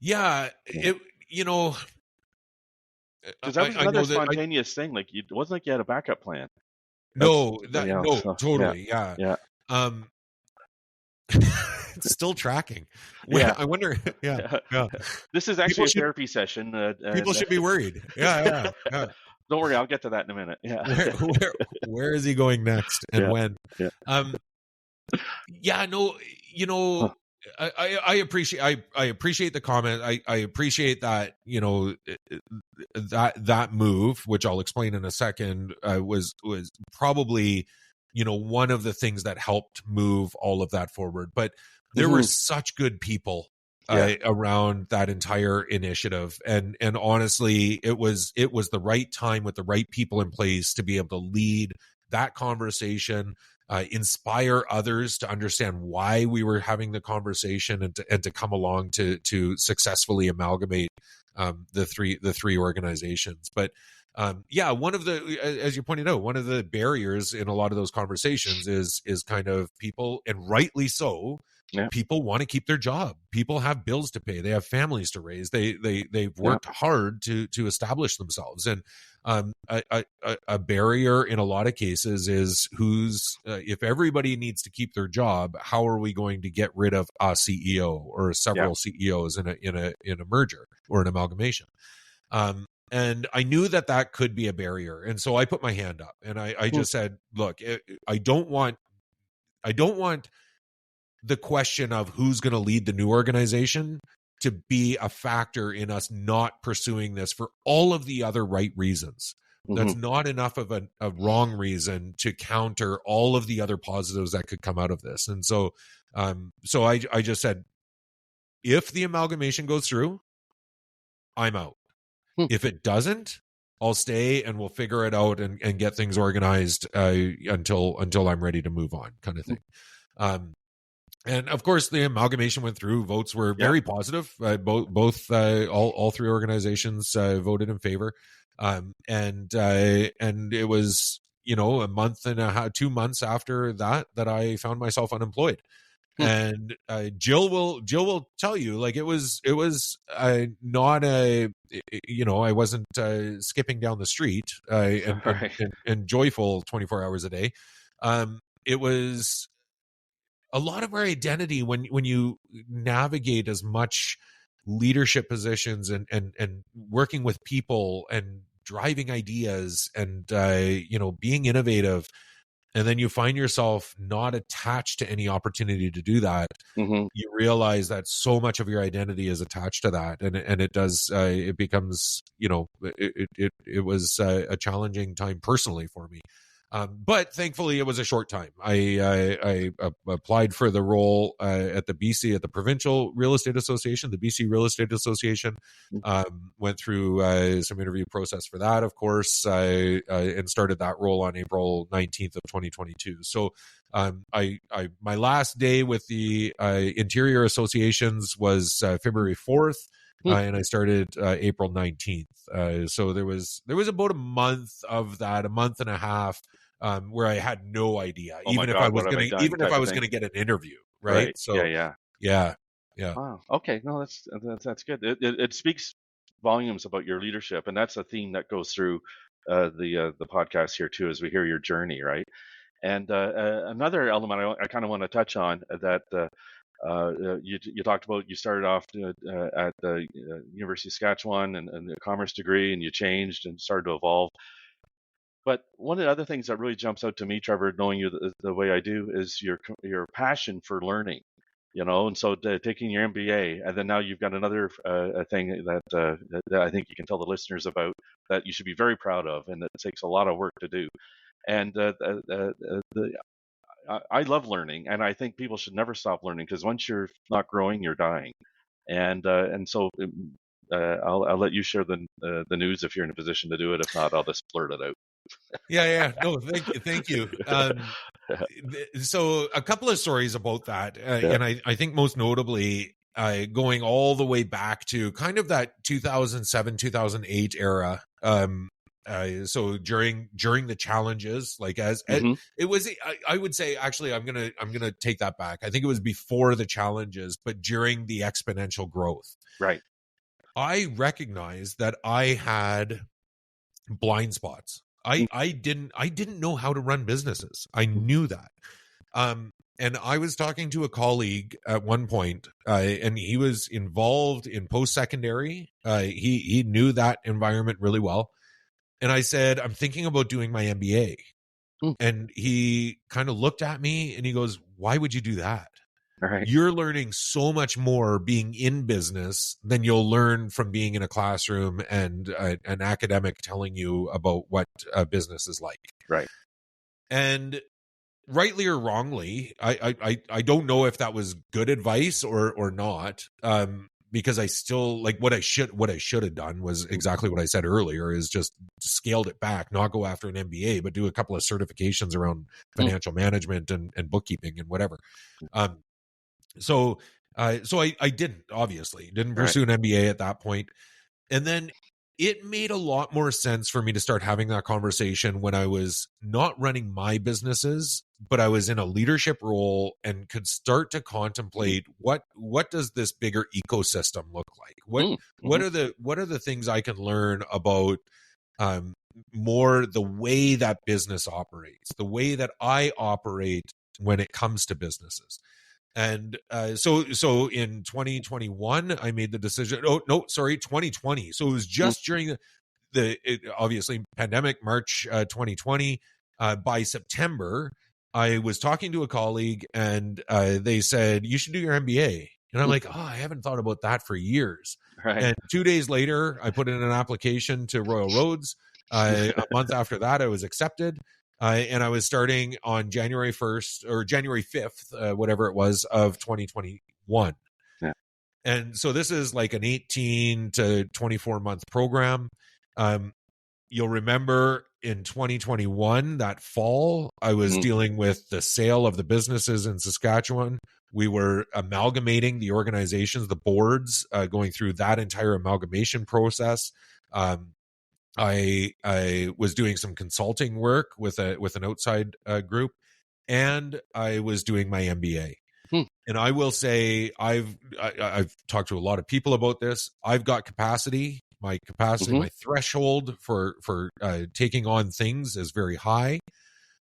Because that was another spontaneous thing. Like, it wasn't like you had a backup plan. Totally. Yeah. It's still tracking. I wonder. Yeah. This is actually a therapy session. People should be worried. Yeah. don't worry, I'll get to that in a minute. Yeah. Where is he going next, and when? Yeah. Yeah, no, you know, I appreciate the comment. I appreciate that, you know, that move, which I'll explain in a second, was probably, you know, one of the things that helped move all of that forward. But there were such good people around that entire initiative, and honestly, it was the right time with the right people in place to be able to lead that conversation, inspire others to understand why we were having the conversation, and to come along to successfully amalgamate the three organizations. But yeah, one of the, as you pointed out, one of the barriers in a lot of those conversations is kind of people, and rightly so. Yeah. People want to keep their job. People have bills to pay. They have families to raise. They've worked hard to establish themselves. And a barrier in a lot of cases is if everybody needs to keep their job, how are we going to get rid of a CEO or several CEOs in a merger or an amalgamation? And I knew that could be a barrier. And so I put my hand up, and I just said, look, I don't want the question of who's going to lead the new organization to be a factor in us not pursuing this for all of the other right reasons. That's not enough of a wrong reason to counter all of the other positives that could come out of this. And so I just said, if the amalgamation goes through, I'm out. If it doesn't, I'll stay, and we'll figure it out and get things organized until I'm ready to move on, kind of thing. And of course, the amalgamation went through. Votes were very positive. All three organizations voted in favor, and it was, you know, a month and a half, 2 months after that I found myself unemployed. And Jill will tell you, like, it was not a, you know, I wasn't skipping down the street and joyful 24 hours a day. It was a lot of our identity when you navigate as much leadership positions and working with people and driving ideas and you know, being innovative, and then you find yourself not attached to any opportunity to do that. You realize that so much of your identity is attached to that, and it does it becomes, you know, it was a challenging time personally for me. But thankfully, it was a short time. I applied for the role at the Provincial Real Estate Association, the BC Real Estate Association. Went through some interview process for that, of course, and started that role on April 19th of 2022. So my last day with the Interior Associations was February 4th. And I started April 19th. So there was about a month of that, a month and a half, where I had no idea, even if I was going to get an interview, right? So yeah. Wow. Okay. No, that's good. It speaks volumes about your leadership, and that's a theme that goes through the podcast here too, as we hear your journey, right? And another element I kind of want to touch on that. You talked about, you started off at the University of Saskatchewan and the commerce degree, and you changed and started to evolve. But one of the other things that really jumps out to me, Trevor, knowing you the way I do, is your passion for learning. You know, and so taking your MBA, and then now you've got another thing that I think you can tell the listeners about, that you should be very proud of, and that takes a lot of work to do. And I love learning, and I think people should never stop learning, because once you're not growing, you're dying. And so I'll let you share the news if you're in a position to do it. If not, I'll just blurt it out. Yeah. No, thank you. So a couple of stories about that, and I think most notably, going all the way back to kind of that 2007, 2008 era. So during the challenges, like it was, I would say, actually, I'm gonna take that back. I think it was before the challenges, but during the exponential growth. Right. I recognized that I had blind spots. I didn't know how to run businesses. I knew that. And I was talking to a colleague at one point, and he was involved in post-secondary. He knew that environment really well. And I said, I'm thinking about doing my MBA. And he kind of looked at me and he goes, why would you do that? Right. You're learning so much more being in business than you'll learn from being in a classroom and an academic telling you about what a business is like. Right. And rightly or wrongly, I don't know if that was good advice or not. Because I still like what I should have done was exactly what I said earlier, is just scaled it back, not go after an MBA, but do a couple of certifications around financial management and bookkeeping and whatever. So I didn't pursue an MBA at that point. And then it made a lot more sense for me to start having that conversation when I was not running my businesses, but I was in a leadership role and could start to contemplate what does this bigger ecosystem look like? What are the things I can learn about more the way that business operates, the way that I operate when it comes to businesses. And so in 2021, I made the decision. 2020. So it was just during obviously pandemic, March 2020. By September, I was talking to a colleague, and they said, you should do your MBA. And I'm like, I haven't thought about that for years. Right. And 2 days later, I put in an application to Royal Roads. A month after that, I was accepted. And I was starting on January 1st or January 5th, whatever it was, of 2021. Yeah. And so this is like an 18 to 24 month program. You'll remember in 2021, that fall, I was dealing with the sale of the businesses in Saskatchewan. We were amalgamating the organizations, the boards, going through that entire amalgamation process. I was doing some consulting work with an outside group, and I was doing my MBA. And I will say, I've talked to a lot of people about this. I've got capacity. My capacity, my threshold for taking on things is very high.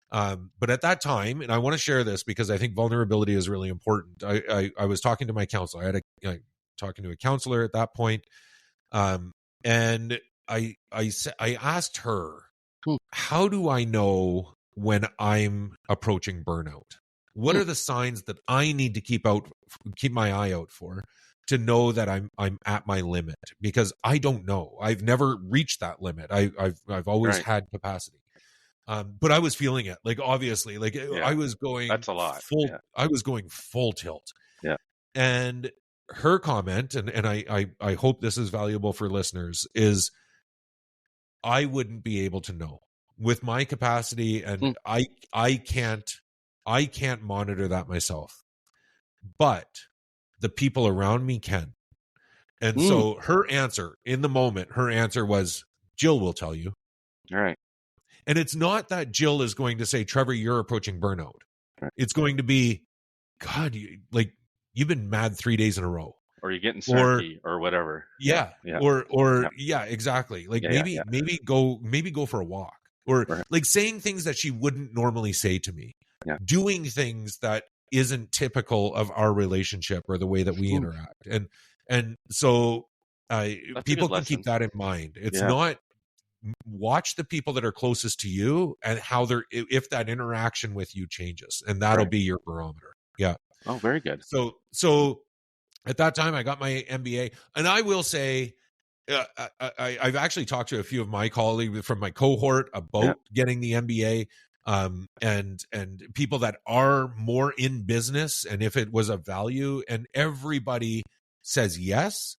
But at that time, and I want to share this because I think vulnerability is really important. I was talking to my counselor. Talking to a counselor at that point, and I asked her, how do I know when I'm approaching burnout? What are the signs that I need to keep my eye out for to know that I'm at my limit? Because I don't know. I've never reached that limit. I've always had capacity. But I was feeling it. Like, obviously, like I was going, that's a lot. I was going full tilt. Yeah. And her comment, and I hope this is valuable for listeners, is I wouldn't be able to know with my capacity, and I can't monitor that myself, but the people around me can. And so her answer in the moment, was, Jill will tell you. All right. And it's not that Jill is going to say, Trevor, you're approaching burnout. Right. It's going to be, God, you've been mad 3 days in a row. Or you're getting snarky or whatever. Yeah. Yeah, exactly. Like maybe go for a walk, or like saying things that she wouldn't normally say to me, doing things that isn't typical of our relationship or the way that we interact. And so people can keep that in mind. It's not, watch the people that are closest to you and how if that interaction with you changes, and that'll be your barometer. Yeah. Oh, very good. So at that time, I got my MBA, and I will say, I've actually talked to a few of my colleagues from my cohort about getting the MBA, and people that are more in business, and if it was of value, and everybody says yes,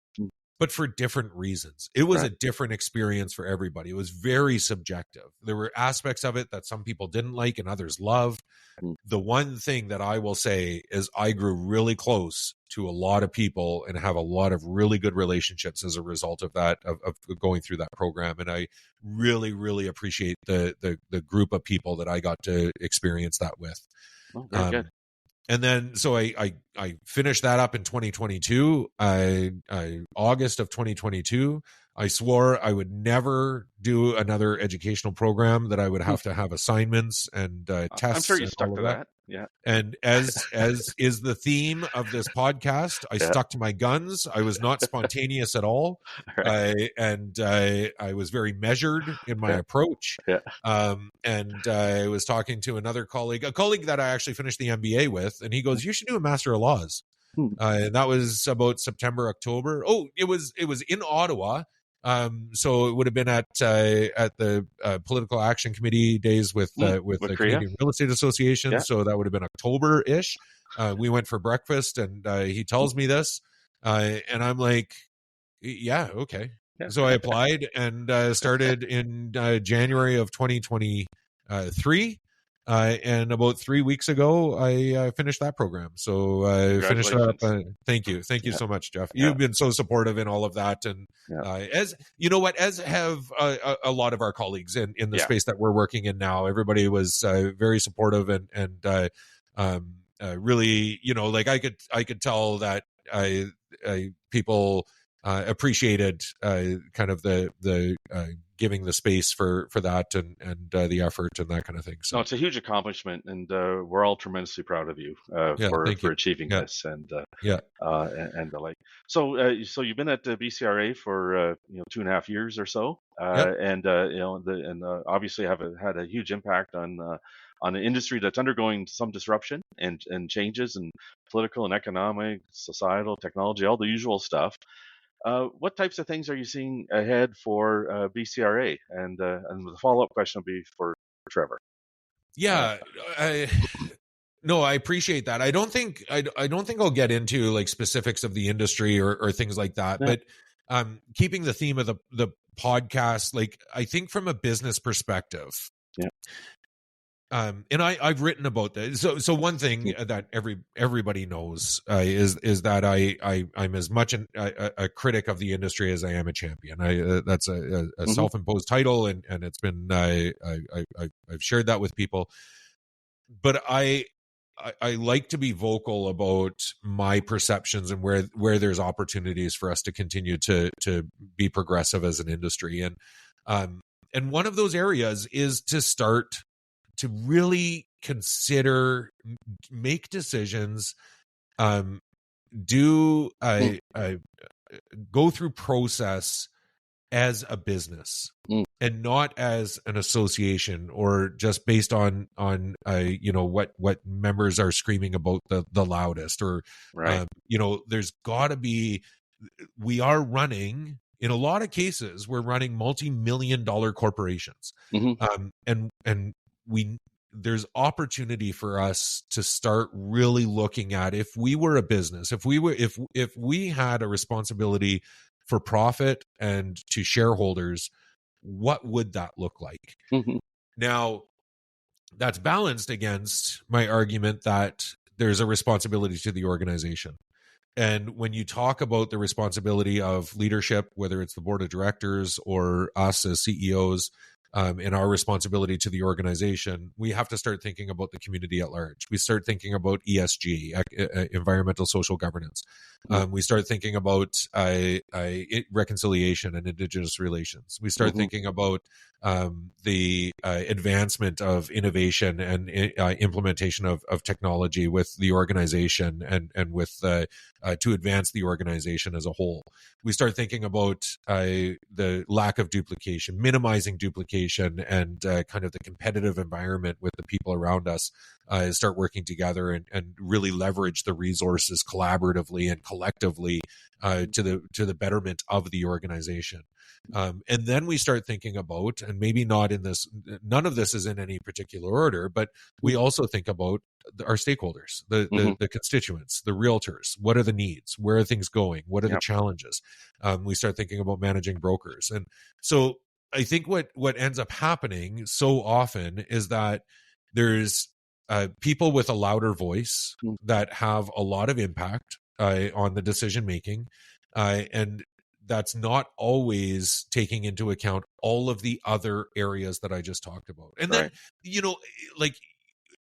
but for different reasons. It was a different experience for everybody. It was very subjective. There were aspects of it that some people didn't like and others loved. The one thing that I will say is I grew really close to a lot of people and have a lot of really good relationships as a result of that, of going through that program. And I really, really appreciate the group of people that I got to experience that with. Oh, very good. And then, so I finished that up in 2022. August of 2022, I swore I would never do another educational program, that I would have to have assignments and tests. I'm sure you stuck to that. Yeah. And as is the theme of this podcast, I stuck to my guns. I was not spontaneous at all. Right. I was very measured in my approach. Yeah. And I was talking to a colleague that I actually finished the MBA with, and he goes, "You should do a Master of Laws." That was about September, October. Oh, it was in Ottawa. So it would have been at the Political Action Committee days with the Canadian Real Estate Association. Yeah. So that would have been October-ish. We went for breakfast, and he tells me this, and I'm like, yeah, okay. Yeah. So I applied and started in January of 2023. And about 3 weeks ago, I finished that program. So I finished it up. Thank you so much, Jeff. You've been so supportive in all of that, and as you know, as have a lot of our colleagues in the space that we're working in now. Everybody was very supportive, and really, you know, like I could tell that people appreciated kind of the giving the space for that and the effort and that kind of thing. So no, it's a huge accomplishment, and we're all tremendously proud of you for achieving this and the like. So you've been at BCRA for 2.5 years or so, and obviously have had a huge impact on an industry that's undergoing some disruption and changes in political and economic, societal, technology, all the usual stuff. What types of things are you seeing ahead for BCRA? And the follow-up question will be for Trevor. Yeah, I appreciate that. I don't think I'll get into like specifics of the industry or things like that. Yeah. But keeping the theme of the podcast, like I think from a business perspective. Yeah. And I've written about this. So one thing that everybody knows is that I'm as much a critic of the industry as I am a champion. That's a self-imposed title, and it's been I've shared that with people. But I like to be vocal about my perceptions and where there's opportunities for us to continue to be progressive as an industry, and one of those areas is to start to really consider, make decisions, go through process as a business and not as an association or just based on what members are screaming about the loudest or there's got to be, we are running, in a lot of cases we're running multi-million-dollar corporations, and there's opportunity for us to start really looking at, if we were a business, if we had a responsibility for profit and to shareholders, what would that look like? Now, that's balanced against my argument that there's a responsibility to the organization. And when you talk about the responsibility of leadership, whether it's the board of directors or us as CEOs, and our responsibility to the organization, we have to start thinking about the community at large. We start thinking about ESG, environmental social governance. We start thinking about reconciliation and Indigenous relations. We start thinking about the advancement of innovation and implementation of technology with the organization and with to advance the organization as a whole. We start thinking about the lack of duplication, minimizing duplication, and kind of the competitive environment with the people around us. Start working together and really leverage the resources collaboratively and collectively to the betterment of the organization. And then we start thinking about, and maybe not in this, none of this is in any particular order, but we also think about our stakeholders, the constituents, the realtors. What are the needs? Where are things going? What are the challenges? We start thinking about managing brokers. And so I think what ends up happening so often is that there's people with a louder voice that have a lot of impact on the decision making, and that's not always taking into account all of the other areas that I just talked about. And then, like,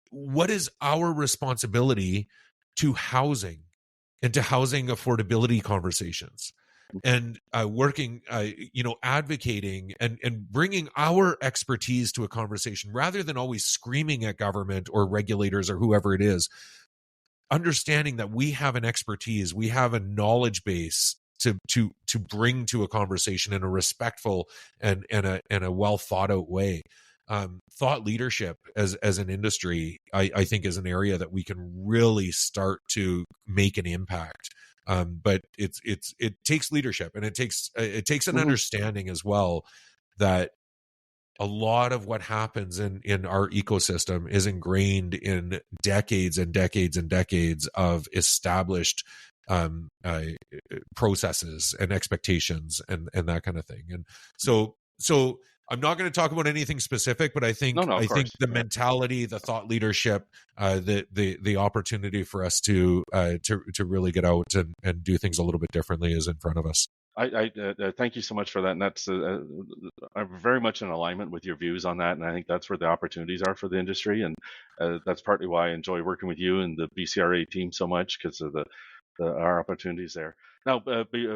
what is our responsibility to housing and to housing affordability conversations? working, advocating and bringing our expertise to a conversation rather than always screaming at government or regulators or whoever it is. Understanding that we have an expertise, we have a knowledge base to bring to a conversation in a respectful and a well thought out way. Thought leadership as an industry, I think, is an area that we can really start to make an impact. But it takes leadership, and it takes an understanding as well that a lot of what happens in our ecosystem is ingrained in decades and decades and decades of established processes and expectations and that kind of thing. And so I'm not going to talk about anything specific, but I think the mentality, the thought leadership, the opportunity for us to really get out and do things a little bit differently is in front of us. I thank you so much for that, and that's I'm very much in alignment with your views on that, and I think that's where the opportunities are for the industry, and that's partly why I enjoy working with you and the BCRA team so much, because of our opportunities there. Now,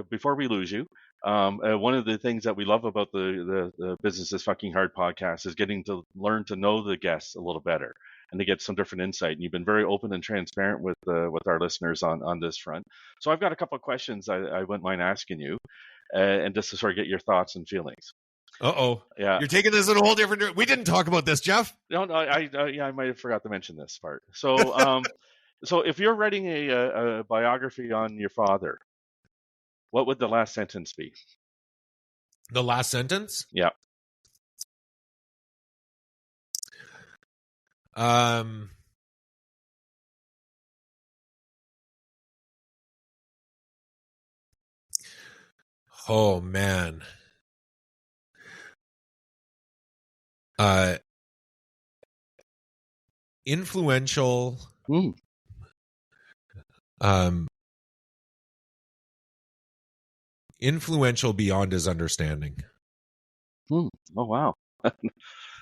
before we lose you, one of the things that we love about the Business is Fucking Hard podcast is getting to learn to know the guests a little better and to get some different insight. And you've been very open and transparent with our listeners on this front. So I've got a couple of questions I wouldn't mind asking you, and just to sort of get your thoughts and feelings. Yeah, you're taking this in a whole different. We didn't talk about this, Jeff. No, I might have forgot to mention this part. So, so if you're writing a biography on your father, what would the last sentence be? The last sentence? Yeah. Oh man. Influential. Influential beyond his understanding. Oh wow.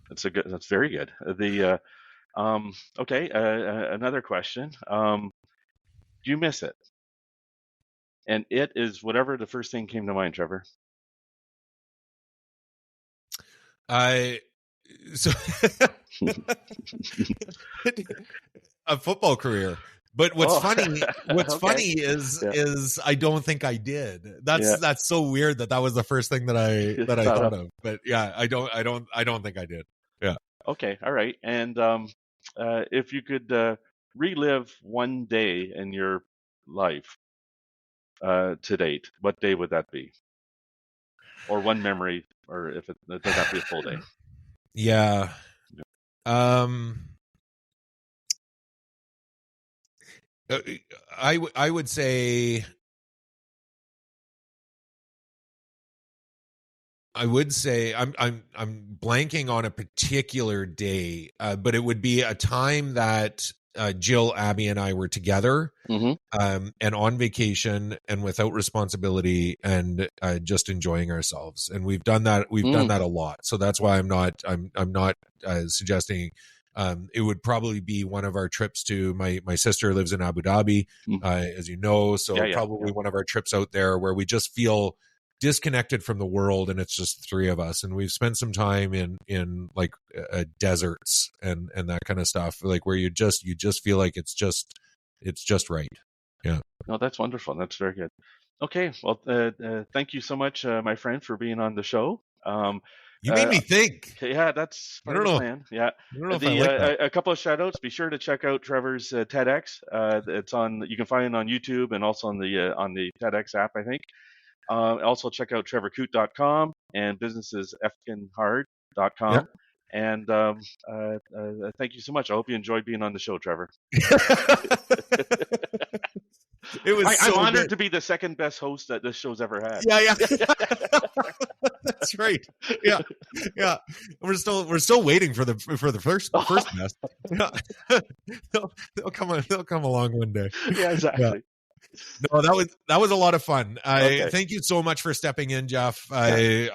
That's very good. Okay. Another question. Do you miss it? And it is whatever the first thing came to mind, Trevor. So a football career. But what's funny funny is I don't think I did. That's so weird that was the first thing that I thought of. But yeah, I don't think I did. Yeah. Okay. All right. And if you could relive one day in your life to date, what day would that be? Or one memory, or if it doesn't have to be a full day. Yeah. I would say I'm blanking on a particular day, but it would be a time that Jill, Abby, and I were together, and on vacation and without responsibility and just enjoying ourselves. And we've done that. We've done that a lot. So that's why I'm not suggesting. It would probably be one of our trips to my sister lives in Abu Dhabi, as you know. So probably one of our trips out there where we just feel disconnected from the world, and it's just the three of us. And we've spent some time in like deserts and that kind of stuff, like where you just feel like it's just right. Yeah. No, that's wonderful. That's very good. Okay. Well, thank you so much, my friend, for being on the show. You made me think. Yeah, that's part of the plan. Yeah. I don't know if I like that. A couple of shout outs. Be sure to check out Trevor's TEDx. It's on. You can find it on YouTube and also on the TEDx app, I think. Also check out trevorkoot.com and businessesfkinghard.com. Yep. And thank you so much. I hope you enjoyed being on the show, Trevor. It was. I'm honored to be the second best host that this show's ever had. Yeah. That's right. Yeah. We're still waiting for the first best. They'll come along one day. Yeah, exactly. No, that was a lot of fun. Okay. Thank you so much for stepping in, Jeff. I've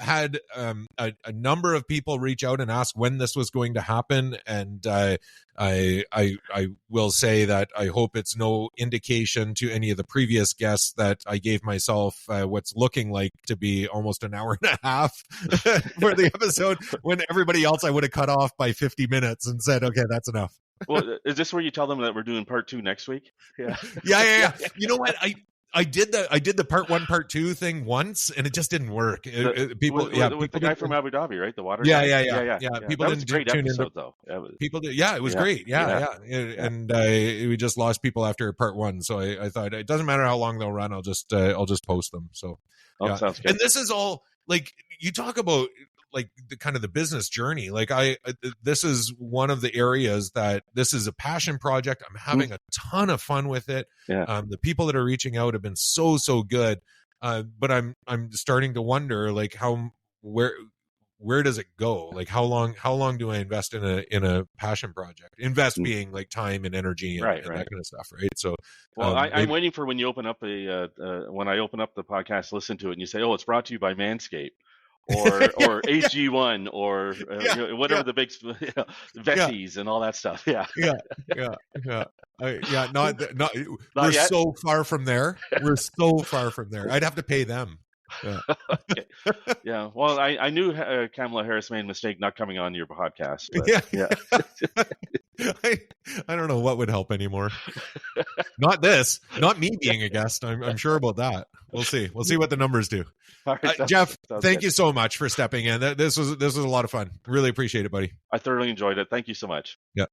had a number of people reach out and ask when this was going to happen, and I will say that I hope it's no indication to any of the previous guests that I gave myself what's looking like to be almost an hour and a half for the episode, when everybody else I would have cut off by 50 minutes and said, okay, that's enough. Well, is this where you tell them that we're doing part 2 next week? Yeah. Yeah. You know what? I did the part 1, part 2 thing once, and it just didn't work. People, with the guy from Abu Dhabi, right? The water. Yeah. Yeah. People that was didn't a great tune episode, into, though. people did. Yeah, it was great. Yeah. And we just lost people after part 1, so I thought it doesn't matter how long they'll run. I'll just post them. So, sounds good. And this is all, like, you talk about, like, the kind of the business journey. Like, this is one of the areas that this is a passion project. I'm having a ton of fun with it. Yeah. The people that are reaching out have been so good. But I'm starting to wonder, like, where does it go? Like, how long do I invest in a passion project? Invest being like time and energy and, and that kind of stuff, right? So, well, I'm waiting for when you open up when I open up the podcast, listen to it, and you say, "Oh, it's brought to you by Manscaped." or AG1 or whatever the big Vexies and all that stuff. Yeah. Not we're yet? so far from there. We're so far from there. I'd have to pay them. Yeah. Okay. Yeah. Well, I knew Kamala Harris made a mistake not coming on your podcast. But, yeah. I don't know what would help anymore. Not me being a guest. I'm sure about that. We'll see what the numbers do. Right, Jeff, thank you so much for stepping in. This was a lot of fun. Really appreciate it, buddy. I thoroughly enjoyed it. Thank you so much. Yeah.